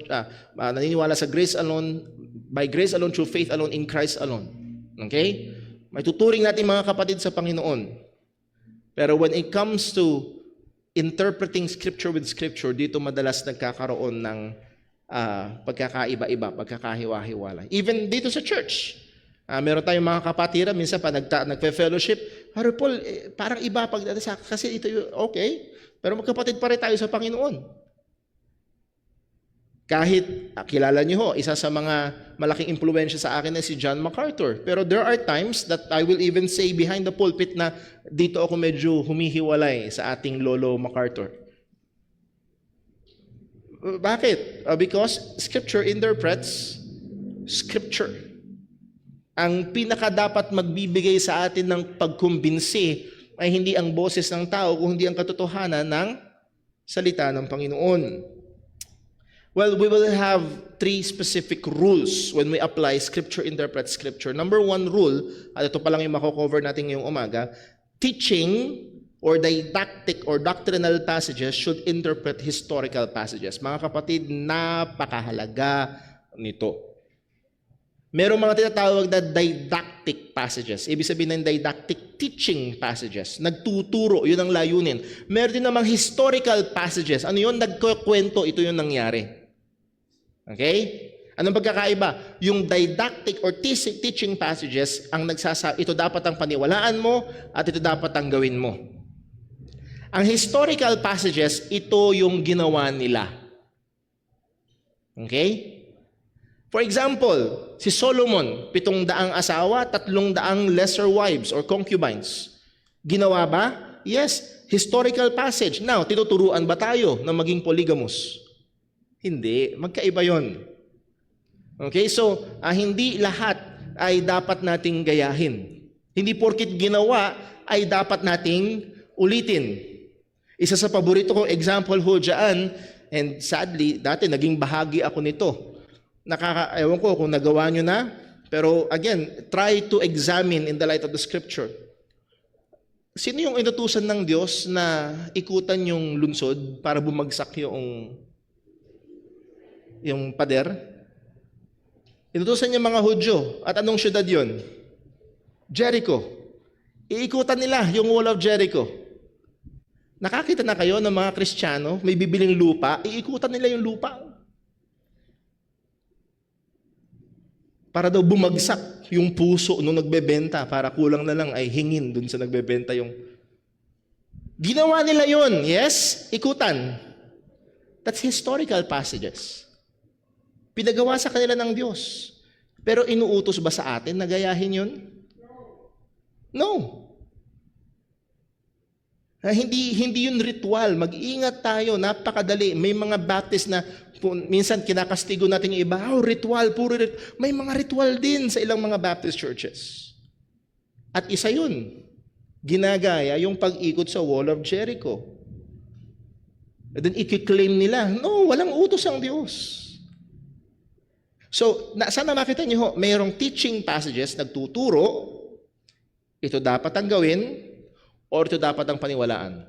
naniniwala sa grace alone, by grace alone, through faith alone, in Christ alone. Okay? May tuturing natin mga kapatid sa Panginoon. Pero when it comes to interpreting Scripture with Scripture, dito madalas nagkakaroon ng pagkakaiba-iba, pagkakahiwa-hiwalay. Even dito sa church, meron tayong mga kapatiran, minsan pa nagpe-fellowship, Brother Paul, parang iba kasi ito okay, pero magkapatid pa rin tayo sa Panginoon. Kahit, kilala niyo ho, isa sa mga malaking impluwensya sa akin ay si John MacArthur. Pero there are times that I will even say behind the pulpit na dito ako medyo humihiwalay sa ating Lolo MacArthur. Bakit? Because Scripture interprets Scripture. Ang pinakadapat magbibigay sa atin ng pagkumbinsi ay hindi ang boses ng tao, kundi ang katotohanan ng salita ng Panginoon. Well, we will have 3 specific rules when we apply Scripture interprets Scripture. Number 1 rule, at ito pa lang yung mako-cover natin ngayong umaga, teaching or didactic or doctrinal passages should interpret historical passages. Mga kapatid, napakahalaga nito. Merong mga tinatawag na didactic passages. Ibig sabihin ng didactic, teaching passages. Nagtuturo, yun ang layunin. Meron din namang historical passages. Ano yun? Nagkukwento, ito yung nangyari. Okay? Anong pagkakaiba? Yung didactic or teaching passages, ang nagsasabi, ito dapat ang paniwalaan mo at ito dapat ang gawin mo. Ang historical passages, ito yung ginawa nila. Okay? For example, si Solomon, 700 asawa, 300 lesser wives or concubines. Ginawa ba? Yes, historical passage. Now, tinuturuan ba tayo na maging polygamous? Hindi, magkaiba yon. Okay, so hindi lahat ay dapat nating gayahin. Hindi porkit ginawa ay dapat nating ulitin. Isa sa paborito kong example ho dyan, and sadly, dati naging bahagi ako nito. Ewan ko kung nagawa nyo na, pero again, try to examine in the light of the Scripture. Sino yung inutusan ng Diyos na ikutan yung lungsod para bumagsak yung pader? Inutusan niya mga Hudyo. At anong syudad yun? Jericho. Iikutan nila yung wall of Jericho. Nakakita na kayo ng mga Kristiyano, may bibiling lupa, iikutan nila yung lupa. Para daw bumagsak yung puso nung nagbebenta, para kulang na lang ay hingin dun sa nagbebenta yung... Ginawa nila yun, yes? Ikutan. That's historical passages. Pinagawa sa kanila ng Diyos. Pero inuutos ba sa atin na gayahin yun? No. Hindi yun ritual. Mag-iingat tayo, napakadali. May mga Baptist na minsan kinakastigo natin yung iba, ritual, puro ritual. May mga ritual din sa ilang mga Baptist churches. At isa yun, ginagaya yung pag-ikot sa wall of Jericho. And then i-claim nila, no, walang utos ang Diyos. So, sana makita niyo ho, mayroong teaching passages nagtuturo, ito dapat ang gawin, or ito dapat ang paniwalaan.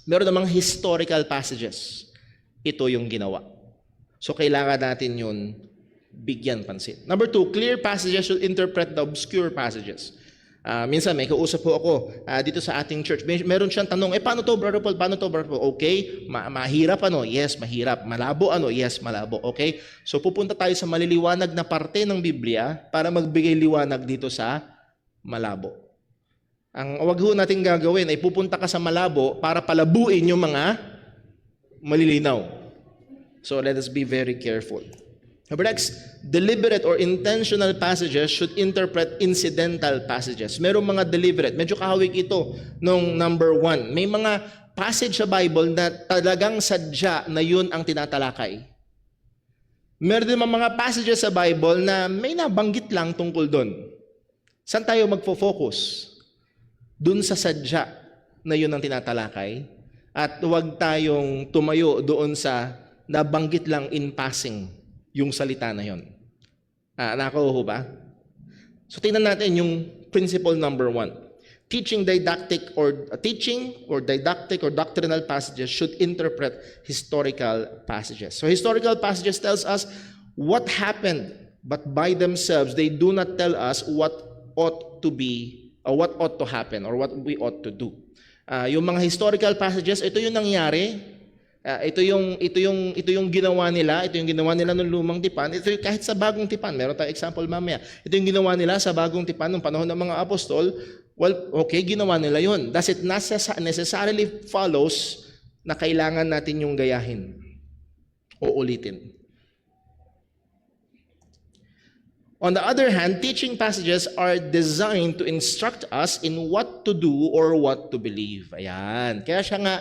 Meron namang historical passages, ito yung ginawa. So, kailangan natin yun bigyan pansin. Number 2, clear passages should interpret the obscure passages. Minsan may kausap po ako dito sa ating church. Meron siyang tanong, paano to, Brother Paul? Paano to, Brother Paul? Okay, mahirap ano? Yes, mahirap. Malabo ano? Yes, malabo. Okay? So pupunta tayo sa maliliwanag na parte ng Biblia para magbigay liwanag dito sa malabo. Ang wag ho natin gagawin ay pupunta ka sa malabo para palabuin yung mga malilinaw. So let us be very careful. Number next, deliberate or intentional passages should interpret incidental passages. Merong mga deliberate. Medyo kahawig ito nung number 1. May mga passage sa Bible na talagang sadya na yun ang tinatalakay. Meron din mga passages sa Bible na may nabanggit lang tungkol doon. Saan tayo magfo-focus? Doon sa sadya na yun ang tinatalakay. At huwag tayong tumayo doon sa nabanggit lang in passing yung salita na yun. Nakakuha ba? So tingnan natin yung principle number 1. Teaching didactic or doctrinal passages should interpret historical passages. So historical passages tells us what happened, but by themselves they do not tell us what ought to be or what ought to happen or what we ought to do. Yung mga historical passages, ito yung nangyari. Ito yung ginawa nila, ng lumang tipan. Ito yung kahit sa bagong tipan. Meron tayong example mamaya. Ito yung ginawa nila sa bagong tipan ng panahon ng mga apostol. Well, okay, ginawa nila yun. Does it necessarily follows na kailangan natin yung gayahin o ulitin? On the other hand, teaching passages are designed to instruct us in what to do or what to believe. Ayan. Kaya siya nga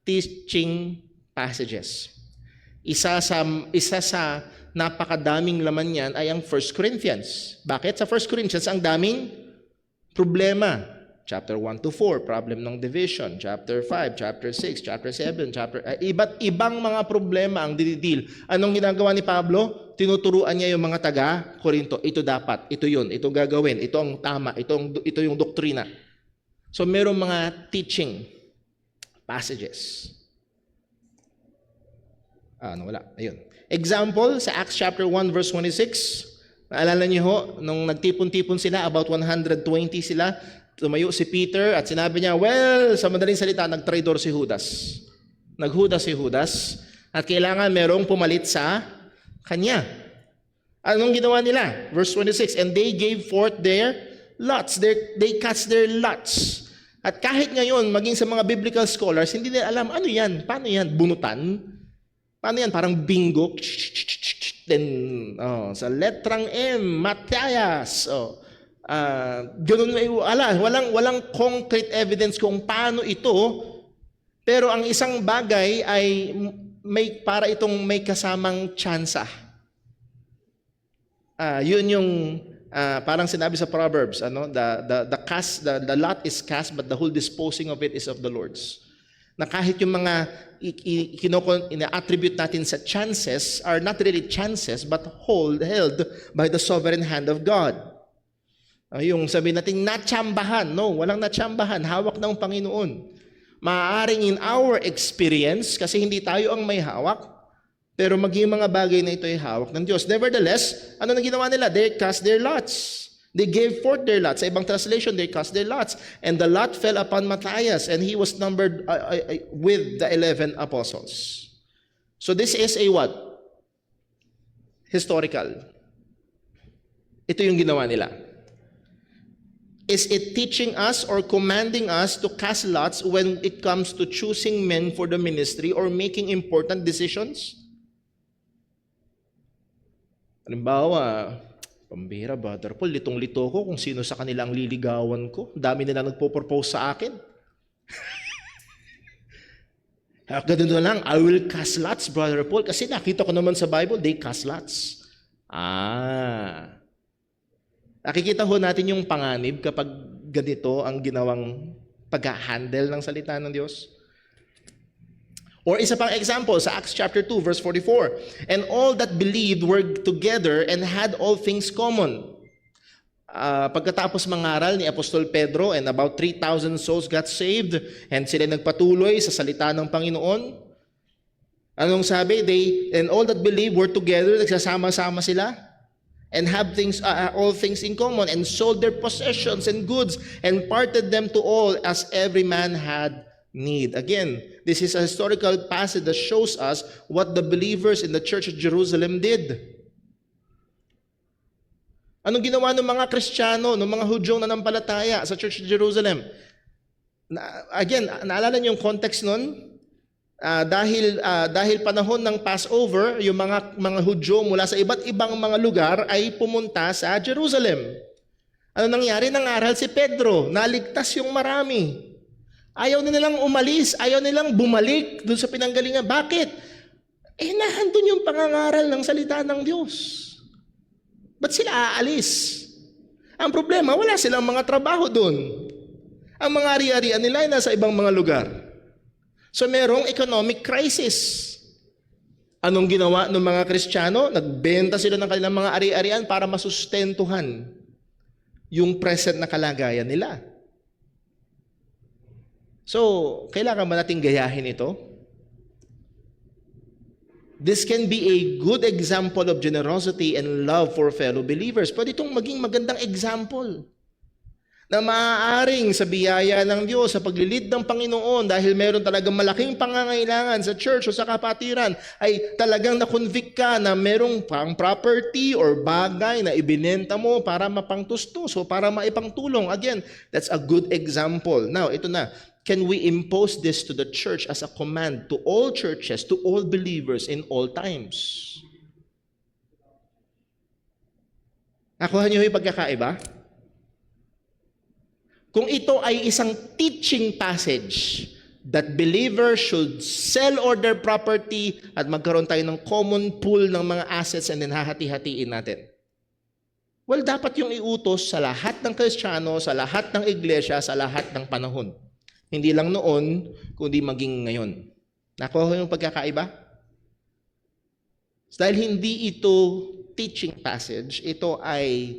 teaching passages. Isa sa napakadaming laman niyan ay ang 1 Corinthians. Bakit? Sa 1 Corinthians, ang daming problema. Chapter 1 to 4, problem ng division. Chapter 5, chapter 6, chapter 7, iba't ibang mga problema ang dinidil. Anong ginagawa ni Pablo? Tinuturuan niya yung mga taga-Korinto. Ito dapat, ito yun, ito gagawin, ito ang tama, ito yung doktrina. So merong mga teaching passages. Wala. Ayun. Example, sa Acts chapter 1 verse 26, naalala niyo ho, nung nagtipon-tipon sila, about 120 sila, tumayo si Peter at sinabi niya, well, sa madaling salita, nagtraidor si Judas. Naghudas si Judas at kailangan merong pumalit sa kanya. Anong ginawa nila? Verse 26, and they gave forth their lots. They cast their lots. At kahit ngayon, maging sa mga biblical scholars, hindi nila alam, ano yan? Paano yan? Bunutan? Paano yan? Parang bingo. Then, sa letrang M, Matthias. Ganun, walang concrete evidence kung paano ito. Pero ang isang bagay ay may kasamang tsansa. Yun yung Parang sinabi sa Proverbs, the lot is cast, but the whole disposing of it is of the Lord's. Na kahit yung mga ina-attribute natin sa chances are not really chances, but held by the sovereign hand of God. Yung sabihin natin, natsambahan. No, walang natsambahan. Hawak ng Panginoon. Maaaring in our experience, kasi hindi tayo ang may hawak, pero maging mga bagay na ito ay hawak ng Diyos. Nevertheless, ano na ginawa nila? They cast their lots. They gave forth their lots. Sa ibang translation, they cast their lots. And the lot fell upon Matthias, and he was numbered with the 11 apostles. So this is a what? Historical. Ito yung ginawa nila. Is it teaching us or commanding us to cast lots when it comes to choosing men for the ministry or making important decisions? Halimbawa, pambira, Brother Paul, litong-lito ko kung sino sa kanila ang liligawan ko. Dami nila nagpo-propose sa akin. Ganun na lang, I will cast lots, Brother Paul, kasi nakita ko naman sa Bible, they cast lots. Nakikita ho natin yung panganib kapag ganito ang ginawang pag-handle ng salita ng Diyos. Or isa pang example sa Acts chapter 2 verse 44. And all that believed were together and had all things common. Pagkatapos mangaral ni Apostol Pedro and about 3,000 souls got saved and sila nagpatuloy sa salita ng Panginoon. Anong sabi? And all that believed were together, nagsasama-sama sila. And have all things in common, and sold their possessions and goods, and parted them to all as every man had need. Again, this is a historical passage that shows us what the believers in the church of Jerusalem did. Anong ginawa ng mga Kristiyano, ng mga Hudyong nanampalataya sa church of Jerusalem? Again, naalala niyo yung context nun? Dahil panahon ng Passover, yung mga Hudyo mula sa iba't ibang mga lugar ay pumunta sa Jerusalem. Ano nangyari? Nangaral si Pedro, naligtas yung marami. Ayaw nilang umalis, ayaw nilang bumalik doon sa pinanggalingan. Bakit? Nahandun yung pangangaral ng salita ng Diyos. Ba't sila aalis? Ang problema, wala silang mga trabaho doon. Ang mga ari-arian nila ay nasa ibang mga lugar. So merong economic crisis. Anong ginawa ng mga Kristiyano? Nagbenta sila ng kanilang mga ari-arian para masustentuhan yung present na kalagayan nila. So, kailangan ba natin gayahin ito? This can be a good example of generosity and love for fellow believers. Pwede itong maging magandang example na maaaring sa biyaya ng Diyos, sa paglilid ng Panginoon, dahil meron talagang malaking pangangailangan sa church o sa kapatiran, ay talagang na-convict ka na merong pang property or bagay na ibinenta mo para mapangtustos o para maipangtulong. Again, that's a good example. Now, ito na. Can we impose this to the church as a command to all churches, to all believers in all times? Nakuha niyo yung pagkakaiba? Kung ito ay isang teaching passage that believers should sell all their property at magkaroon tayo ng common pool ng mga assets and then hahati-hatiin natin. Well, dapat yung iutos sa lahat ng Kristiyano, sa lahat ng iglesia, sa lahat ng panahon. Hindi lang noon, kundi maging ngayon. Nakuha yung pagkakaiba? Dahil hindi ito teaching passage, ito ay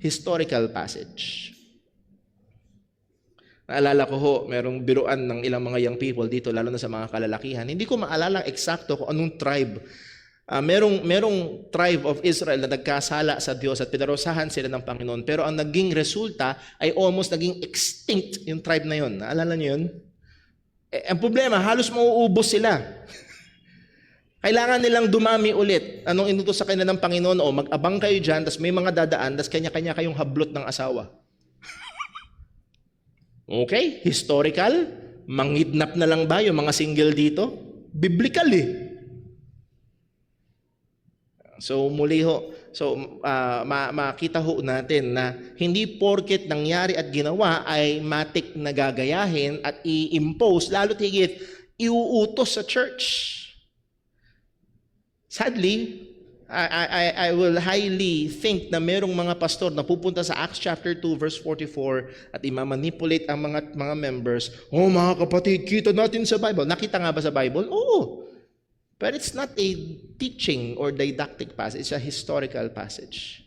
historical passage. Naalala ko ho, merong biruan ng ilang mga young people dito, lalo na sa mga kalalakihan. Hindi ko maalala eksakto kung anong tribe. Merong tribe of Israel na nagkasala sa Diyos at pinarusahan sila ng Panginoon. Pero ang naging resulta ay almost naging extinct yung tribe na yun. Naalala niyo yun? Ang problema, halos mauubos sila. Kailangan nilang dumami ulit. Anong inutos sa kanila ng Panginoon? O mag-abang kayo dyan, tas may mga dadaan, tas kanya-kanya kayong hablot ng asawa. Okay? Historical? Mangidnap na lang ba yung mga single dito? Biblical eh. So muli ho, makita ho natin na hindi porket nangyari at ginawa ay matik na gagayahin at i-impose, lalo't higit iuutos sa church. Sadly, I will highly think na merong mga pastor na pupunta sa Acts chapter 2 verse 44 at imamanipulate ang mga members. Oh mga kapatid, kita natin sa Bible. Nakita nga ba sa Bible? Oo. But it's not a teaching or didactic passage. It's a historical passage.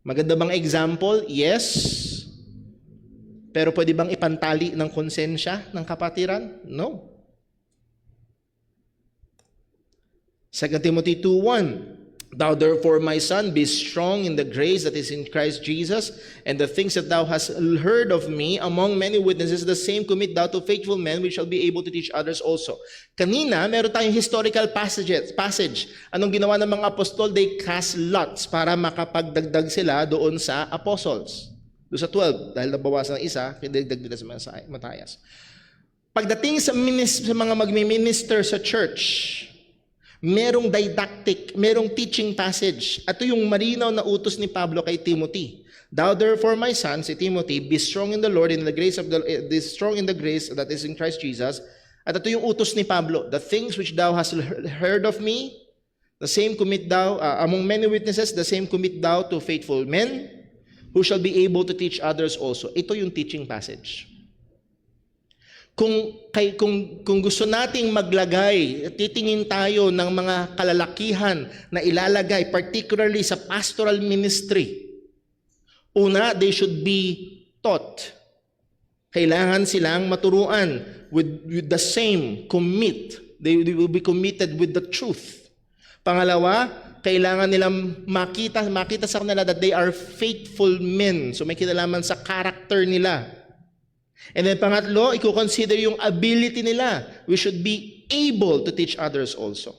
Maganda bang example? Yes. Pero pwede bang ipantali ng konsensya ng kapatiran? No. 2 Timothy 2:1. Thou therefore, my son, be strong in the grace that is in Christ Jesus, and the things that thou hast heard of me among many witnesses, the same commit thou to faithful men, which shall be able to teach others also. Kanina, meron tayong historical passage. Anong ginawa ng mga apostol? They cast lots para makapagdagdag sila doon sa apostles. Doon sa 12, dahil nabawasan ng isa, pinagdag nila sa Matthias. Pagdating sa mga magmi-minister sa church, merong didactic, merong teaching passage. Ito yung marinaw na utos ni Pablo kay Timothy. Thou therefore, my son, si Timothy, be strong in the Lord, in the grace of be strong in the grace that is in Christ Jesus. At ito yung utos ni Pablo. The things which thou hast heard of me, the same commit thou, among many witnesses, the same commit thou to faithful men, who shall be able to teach others also. Ito yung teaching passage. Kung gusto nating maglagay, titingin tayo ng mga kalalakihan na ilalagay, particularly sa pastoral ministry. Una, they should be taught. Kailangan silang maturuan with the same commit. They will be committed with the truth. Pangalawa, kailangan nilang makita sa kanila that they are faithful men. So may kinalaman sa character nila. And then pangatlo, i-consider yung ability nila. We should be able to teach others also.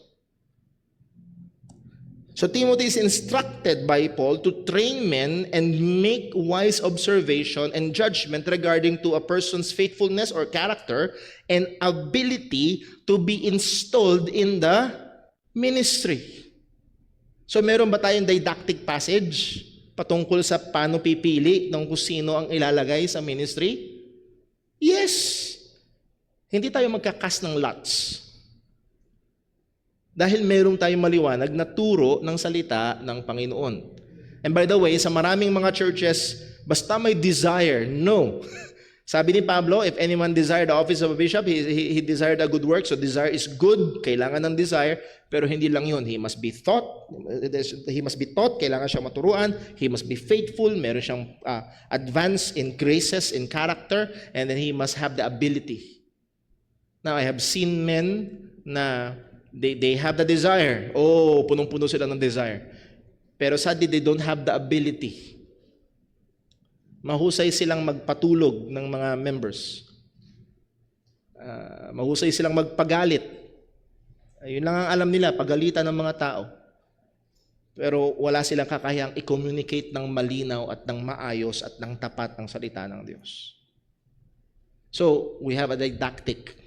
So Timothy is instructed by Paul to train men and make wise observation and judgment regarding to a person's faithfulness or character and ability to be installed in the ministry. So meron ba tayong didactic passage patungkol sa paano pipili ng kung sino ang ilalagay sa ministry? Yes. Hindi tayo magkakas ng lots. Dahil meron tayong maliwanag na turo ng salita ng Panginoon. And by the way, sa maraming mga churches, basta may desire, no. Sabi ni Pablo, if anyone desire the office of a bishop, he desired a good work. So desire is good, kailangan ng desire, pero hindi lang yun. He must be taught, kailangan siya maturuan, he must be faithful, meron siyang advance in graces, in character, and then he must have the ability. Now, I have seen men na they have the desire. Oh, punong-puno sila ng desire. Pero sadly, they don't have the ability. Mahusay silang magpatulog ng mga members. Mahusay silang magpagalit. Yun lang ang alam nila, pagalitan ng mga tao. Pero wala silang kakayang i-communicate ng malinaw at ng maayos at ng tapat ng salita ng Diyos. So, we have a didactic.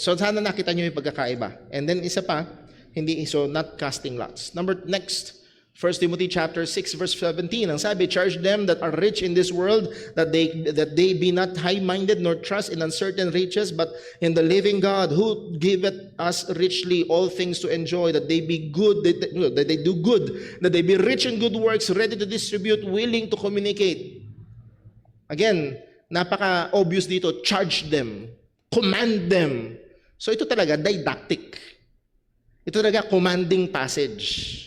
So, sana nakita nyo yung pagkakaiba. And then, isa pa, not casting lots. Next, 1 Timothy chapter 6 verse 17. Ang sabi, charge them that are rich in this world that they be not high-minded nor trust in uncertain riches, but in the living God who giveth us richly all things to enjoy, that they be good, that they do good, that they be rich in good works, ready to distribute, willing to communicate. Again, napaka-obvious dito, charge them, command them. So ito talaga didactic. Ito talaga commanding passage.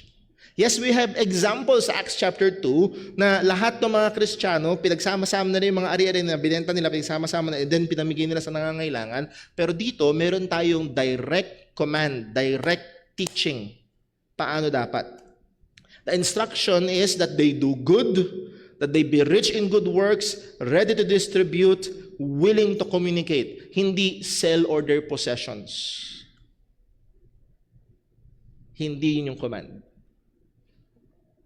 Yes, we have examples sa Acts chapter 2 na lahat ng mga Kristiyano, pinagsama-sama na rin yung mga ari-ari na binenta nila, pinagsama-sama na, and then pinamigay nila sa nangangailangan. Pero dito, meron tayong direct command, direct teaching. Paano dapat? The instruction is that they do good, that they be rich in good works, ready to distribute, willing to communicate. Hindi sell or their possessions. Hindi yun yung command.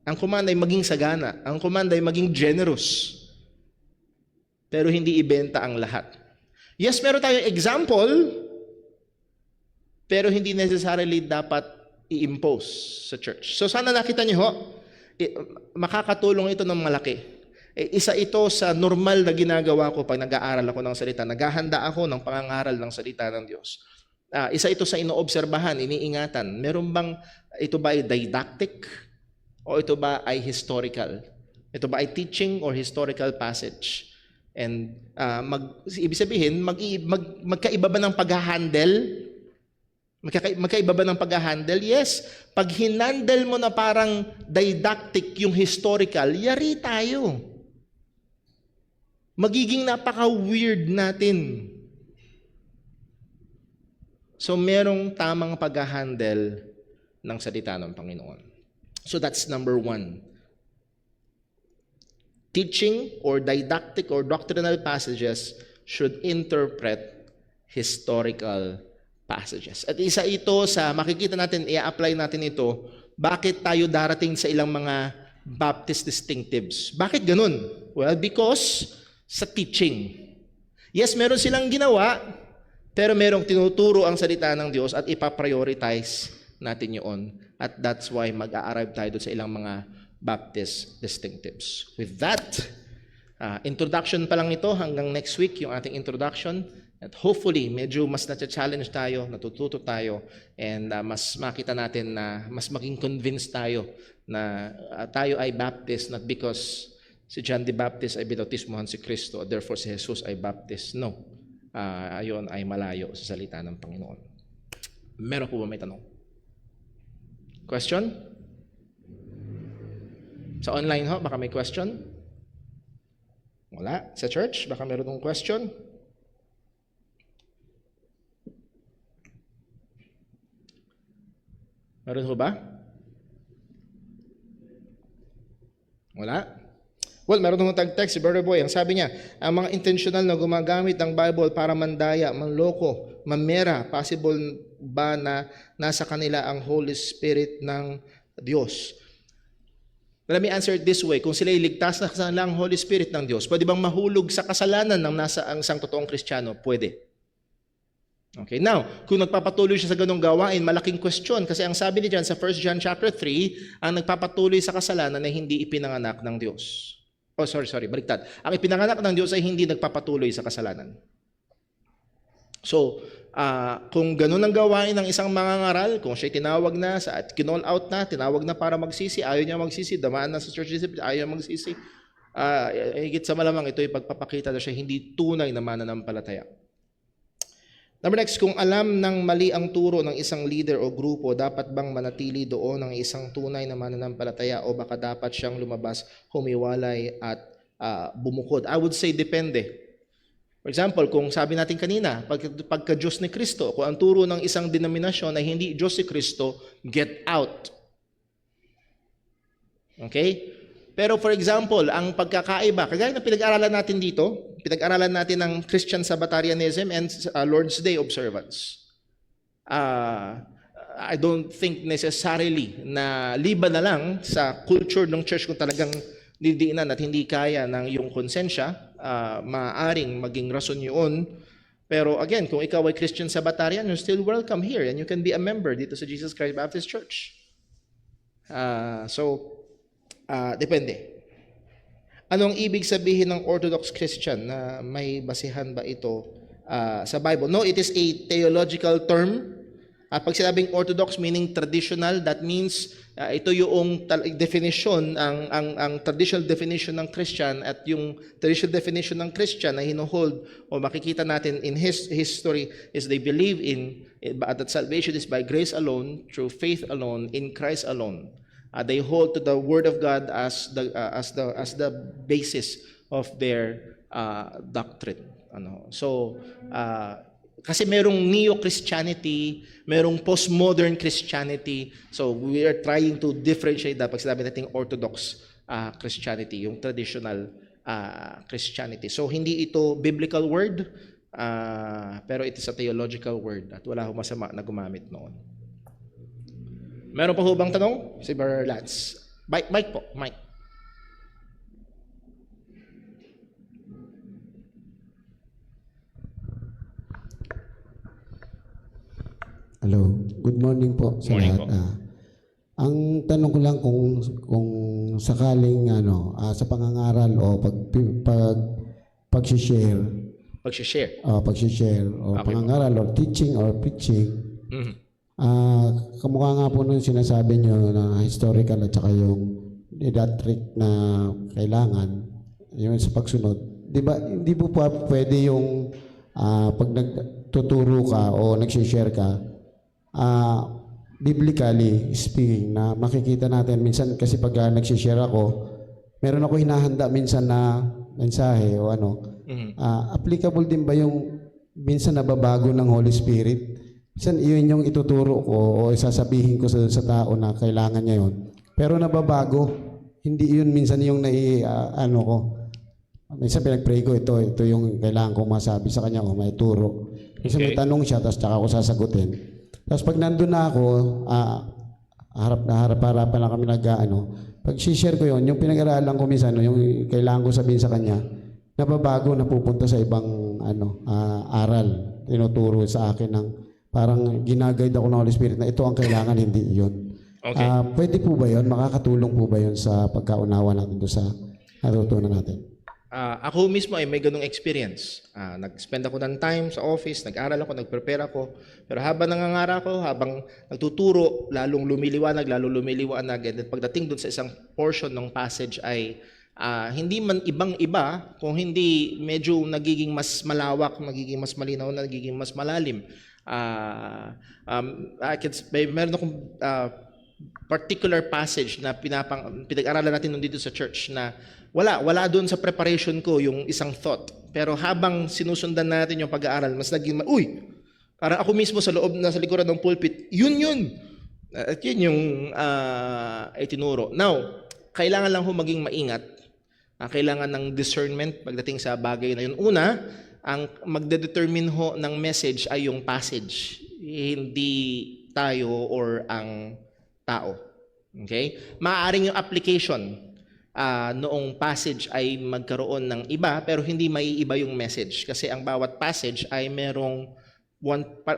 Ang command ay maging sagana. Ang command ay maging generous. Pero hindi ibenta ang lahat. Yes, meron tayong example, pero hindi necessarily dapat i-impose sa church. So sana nakita niyo ho, makakatulong ito ng malaki. Isa ito sa normal na ginagawa ko pag nag-aaral ako ng salita. Naghahanda ako ng pangangaral ng salita ng Diyos. Isa ito sa inoobserbahan, iniingatan. Meron bang, ito ba ay didactic o ito ba ay historical? Ito ba ay teaching or historical passage? And ibig sabihin, magkaiba ba ng pag-handle? Magkaiba ba ng pag-handle? Yes. Pag hinandle mo na parang didactic yung historical, yari tayo. Magiging napaka-weird natin. So, merong tamang pag-handle ng salita ng Panginoon. So, that's number 1. Teaching or didactic or doctrinal passages should interpret historical passages. At isa ito sa makikita natin, i-apply natin ito, bakit tayo darating sa ilang mga Baptist distinctives. Bakit ganun? Well, because sa teaching. Yes, meron silang ginawa, pero merong tinuturo ang salita ng Diyos at ipaprioritize natin yun. At that's why mag-a-arrive tayo doon sa ilang mga Baptist distinctives. With that, introduction pa lang ito hanggang next week yung ating introduction. At hopefully, medyo mas na-challenge tayo, natututo tayo, and mas makita natin na mas maging convinced tayo na tayo ay Baptist not because si John the Baptist ay binautismohan si Kristo, therefore si Jesus ay Baptist. No. Ayon ay malayo sa salita ng Panginoon. Meron po ba may tanong? Question? Sa online ho, baka may question? Wala. Sa church, baka meron ng question? Meron ho ba? Wala? Well, meron nung tag-text si Brother Boy. Ang sabi niya, ang mga intentional na gumagamit ng Bible para mandaya, manloko, mamera, possible ba na nasa kanila ang Holy Spirit ng Diyos? Let me answer it this way. Kung sila iligtas na sa lang Holy Spirit ng Diyos, pwede bang mahulog sa kasalanan ng nasa ang isang totoong Kristiyano? Pwede. Okay, now, kung nagpapatuloy siya sa ganong gawain, malaking question. Kasi ang sabi ni John sa 1 John chapter 3, ang nagpapatuloy sa kasalanan ay hindi ipinanganak ng Diyos. Oh, sorry, baliktad. Ang ipinanganak ng Diyos ay hindi nagpapatuloy sa kasalanan. So, kung ganun ang gawain ng isang mangangaral, kung siya tinawag na, at kinall out na, tinawag na para magsisi, ayaw niya magsisi, damaan na sa church discipline, ayaw magsisi, higit sa malamang ito ay pagpapakita na siya hindi tunay na mananampalataya. Number next, kung alam ng mali ang turo ng isang leader o grupo, dapat bang manatili doon ng isang tunay na mananampalataya o baka dapat siyang lumabas, humiwalay at bumukod? I would say depende. For example, kung sabi natin kanina, pagka-Diyos ni Kristo, kung ang turo ng isang denominasyon ay hindi Diyos si Kristo, get out. Okay? Pero for example, ang pagkakaiba, kagaya na pinag-aralan natin dito, pinag-aralan natin ng Christian Sabbatarianism and Lord's Day observance. I don't think necessarily na liba na lang sa culture ng church kung talagang didiinan at hindi kaya ng iyong konsensya, maaaring maging rason yun. Pero again, kung ikaw ay Christian Sabbatarian, you're still welcome here and you can be a member dito sa Jesus Christ Baptist Church. Depende. Anong ibig sabihin ng Orthodox Christian? Na may basihan ba ito sa Bible? No, it is a theological term. Pag sinabing Orthodox meaning traditional, that means ito yung definition, ang traditional definition ng Christian at yung traditional definition ng Christian na hinuhold o makikita natin in history is they believe that salvation is by grace alone, through faith alone, in Christ alone. They hold to the Word of God as the basis of their doctrine. So, kasi merong neo-Christianity, merong postmodern Christianity. So, we are trying to differentiate that pag sinabi natin Orthodox Christianity, yung traditional Christianity. So, hindi ito biblical word, pero it is a theological word at wala hong masama na gumamit noon. Meron pa ho bang tanong? Si Brother Lance. Mike po. Mike. Hello. Good morning po sa Morning lahat. po. Ang tanong ko lang kung sakaling sa pangangaral o pag-share, Pag-share. pag-share o Okay. pangangaral or teaching or preaching. Mhm. Kamukha nga po nung sinasabi nyo na historical at saka yung didactic na kailangan, yung sa pagsunod. Di ba, hindi po pa pwede yung pag nagtuturo ka o nag-share ka, biblically speaking, na makikita natin minsan kasi pag nag-share ako, meron ako hinahanda minsan na mensahe o ano, applicable din ba yung minsan nababago ng Holy Spirit? Minsan iyon yung ituturo ko o isasabihin ko sa tao na kailangan niya yun. Pero nababago, hindi yun minsan yung ano ko. Minsan pinag-pray ko, ito yung kailangan kong masabi sa kanya o may turo. Minsan may tanong siya, tapos tsaka ako sasagutin. Tapos pag nandun na ako, harap-harapan lang kami pag share ko yun, yung pinag-aralan ko minsan, yung kailangan ko sabihin sa kanya, nababago, napupunta sa ibang aral. Tinuturo sa akin ng parang ginaguide ako ng Holy Spirit na ito ang kailangan, hindi yun. Okay. Pwede po ba yun? Makakatulong po ba yun sa pagkaunawa natin doon sa natutunan natin? Ako mismo ay may ganung experience. Nag-spend ako ng time sa office, nag-aral ako, nag-prepare ako. Pero habang nangangara ko, habang nagtuturo, lalong lumiliwanag. And then pagdating dun sa isang portion ng passage ay hindi man ibang-iba, kung hindi medyo nagiging mas malawak, nagiging mas malinaw, nagiging mas malalim. Meron akong particular passage na pinag-aralan natin nung dito sa church na wala doon sa preparation ko yung isang thought. Pero habang sinusundan natin yung pag-aaral, mas naging, parang ako mismo sa likuran ng pulpit, yun. At yun yung itinuro. Now, kailangan lang maging maingat. Kailangan ng discernment pagdating sa bagay na yun. Una, ang magdedetermine ng message ay yung passage, hindi tayo or ang tao. Okay? Maaaring yung application noong passage ay magkaroon ng iba, pero hindi maiiba yung message. Kasi ang bawat passage ay merong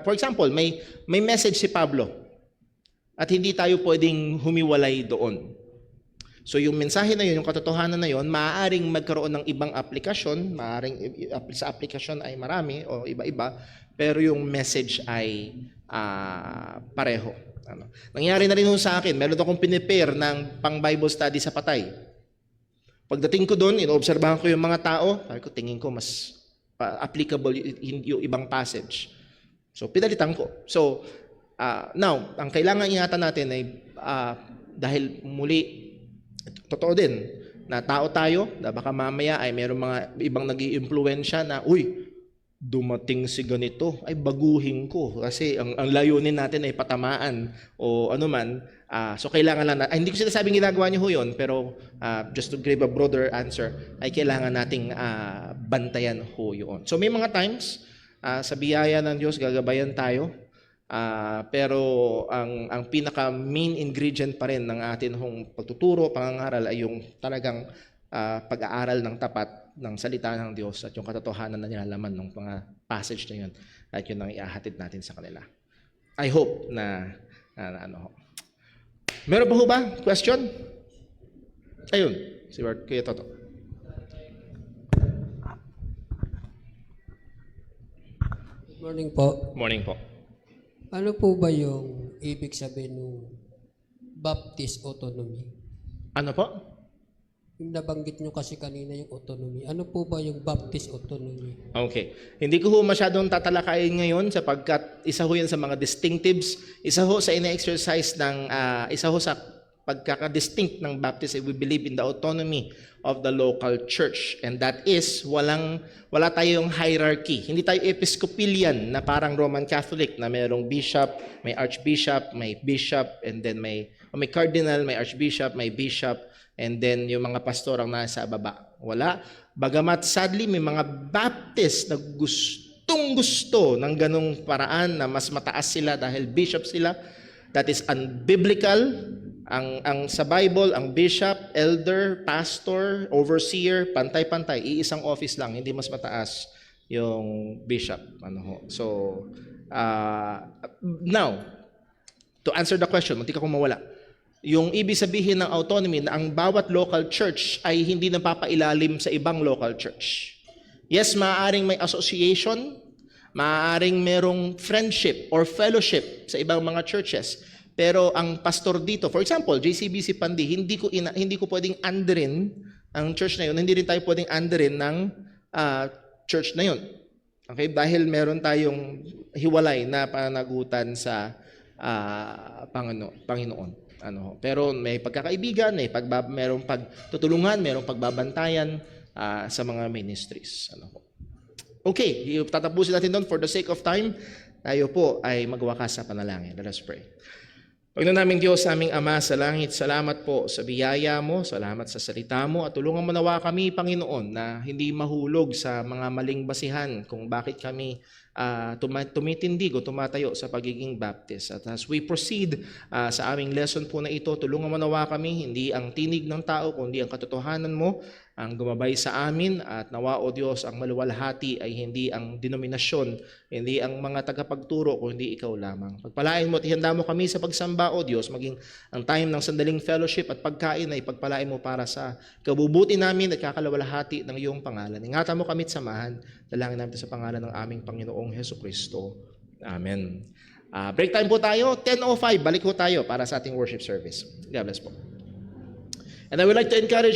for example, may message si Pablo at hindi tayo pwedeng humiwalay doon. So yung mensahe na yun, yung katotohanan na yun, maaaring magkaroon ng ibang aplikasyon, maaaring sa aplikasyon ay marami o iba-iba, pero yung message ay pareho. Nangyari na rin sa akin, meron akong pinipare ng pang-Bible study sa Patay. Pagdating ko doon, inoobserbahan ko yung mga tao, sabi ko, tingin ko mas applicable yung ibang passage. So pinalitan ko. So now, ang kailangan ingatan natin ay dahil muli, totoo din na tao tayo, na baka mamaya ay mayroong mga ibang nag-iimpluwensya na, dumating si ganito, ay baguhin ko. Kasi ang layunin natin ay patamaan o anuman. So kailangan lang hindi ko sinasabing ginagawa niyo ho yun, pero just to give a broader answer, ay kailangan nating bantayan ho yun. So may mga times, sa biyaya ng Diyos, gagabayan tayo. Pero ang pinaka main ingredient pa rin ng atin hong pagtuturo, pangangaral ay yung talagang pag-aaral ng tapat ng salita ng Diyos at yung katotohanan na nilalaman ng mga passage na yun at yun ang iahatid natin sa kanila. I hope na ano ho. Meron pa ho ba? Question? Ayun, si Kuya Toto. Good morning po. Morning po. Ano po ba yung ibig sabihin ng Baptist autonomy? Ano po? Yung nabanggit nyo kasi kanina yung autonomy. Ano po ba yung Baptist autonomy? Okay. Hindi ko ho masyadong tatalakayin ngayon sapagkat isa ho yan sa mga distinctives. Isa ho sa ina-exercise ng, isa ho sa pagkaka-distinct ng Baptist, we believe in the autonomy of the local church. And that is, wala tayong hierarchy. Hindi tayo Episcopalian na parang Roman Catholic na mayroong bishop, may archbishop, may bishop, and then may cardinal, may archbishop, may bishop, and then yung mga pastor ang nasa baba. Wala. Bagamat sadly, may mga Baptist na gustong-gusto ng ganong paraan na mas mataas sila dahil bishop sila. That is unbiblical. Ang sa Bible, ang bishop, elder, pastor, overseer, pantay-pantay, iisang office lang, hindi mas mataas yung bishop. So, now, to answer the question, munti ka kung mawala. Yung ibig sabihin ng autonomy na ang bawat local church ay hindi napapailalim sa ibang local church. Yes, maaaring may association, maaaring merong friendship or fellowship sa ibang mga churches. Pero ang pastor dito, for example, JCBC Pandi, hindi ko pwedeng underin ang church na yun. Hindi rin tayo pwedeng underin ng church na yun. Okay? Dahil meron tayong hiwalay na panagutan sa Panginoon. Pero may pagkakaibigan, merong pagtutulungan, merong pagbabantayan sa mga ministries. Okay, tatapusin natin doon for the sake of time. Tayo po ay magwakas sa panalangin. Let us pray. Panginoon naming Diyos, aming Ama sa langit, salamat po sa biyaya mo, salamat sa salita mo, at tulungan mo nawa kami, Panginoon, na hindi mahulog sa mga maling basihan kung bakit kami tumitindig o tumatayo sa pagiging Baptist. At as we proceed sa aming lesson po na ito, tulungan mo nawa kami, hindi ang tinig ng tao, kundi ang katotohanan mo ang gumabay sa amin, at nawa, O Diyos, ang maluwalhati ay hindi ang denominasyon, hindi ang mga tagapagturo, kundi ikaw lamang. Pagpalain mo at ihanda mo kami sa pagsamba, O Diyos, maging ang time ng sandaling fellowship at pagkain ay pagpalain mo para sa kabubuti namin at kakalawalhati ng iyong pangalan. Ingatan mo kami at samahan. Dalangin namin sa pangalan ng aming Panginoong Hesukristo. Amen. Break time po tayo. 10:05, balik po tayo para sa ating worship service. God bless po. And I would like to encourage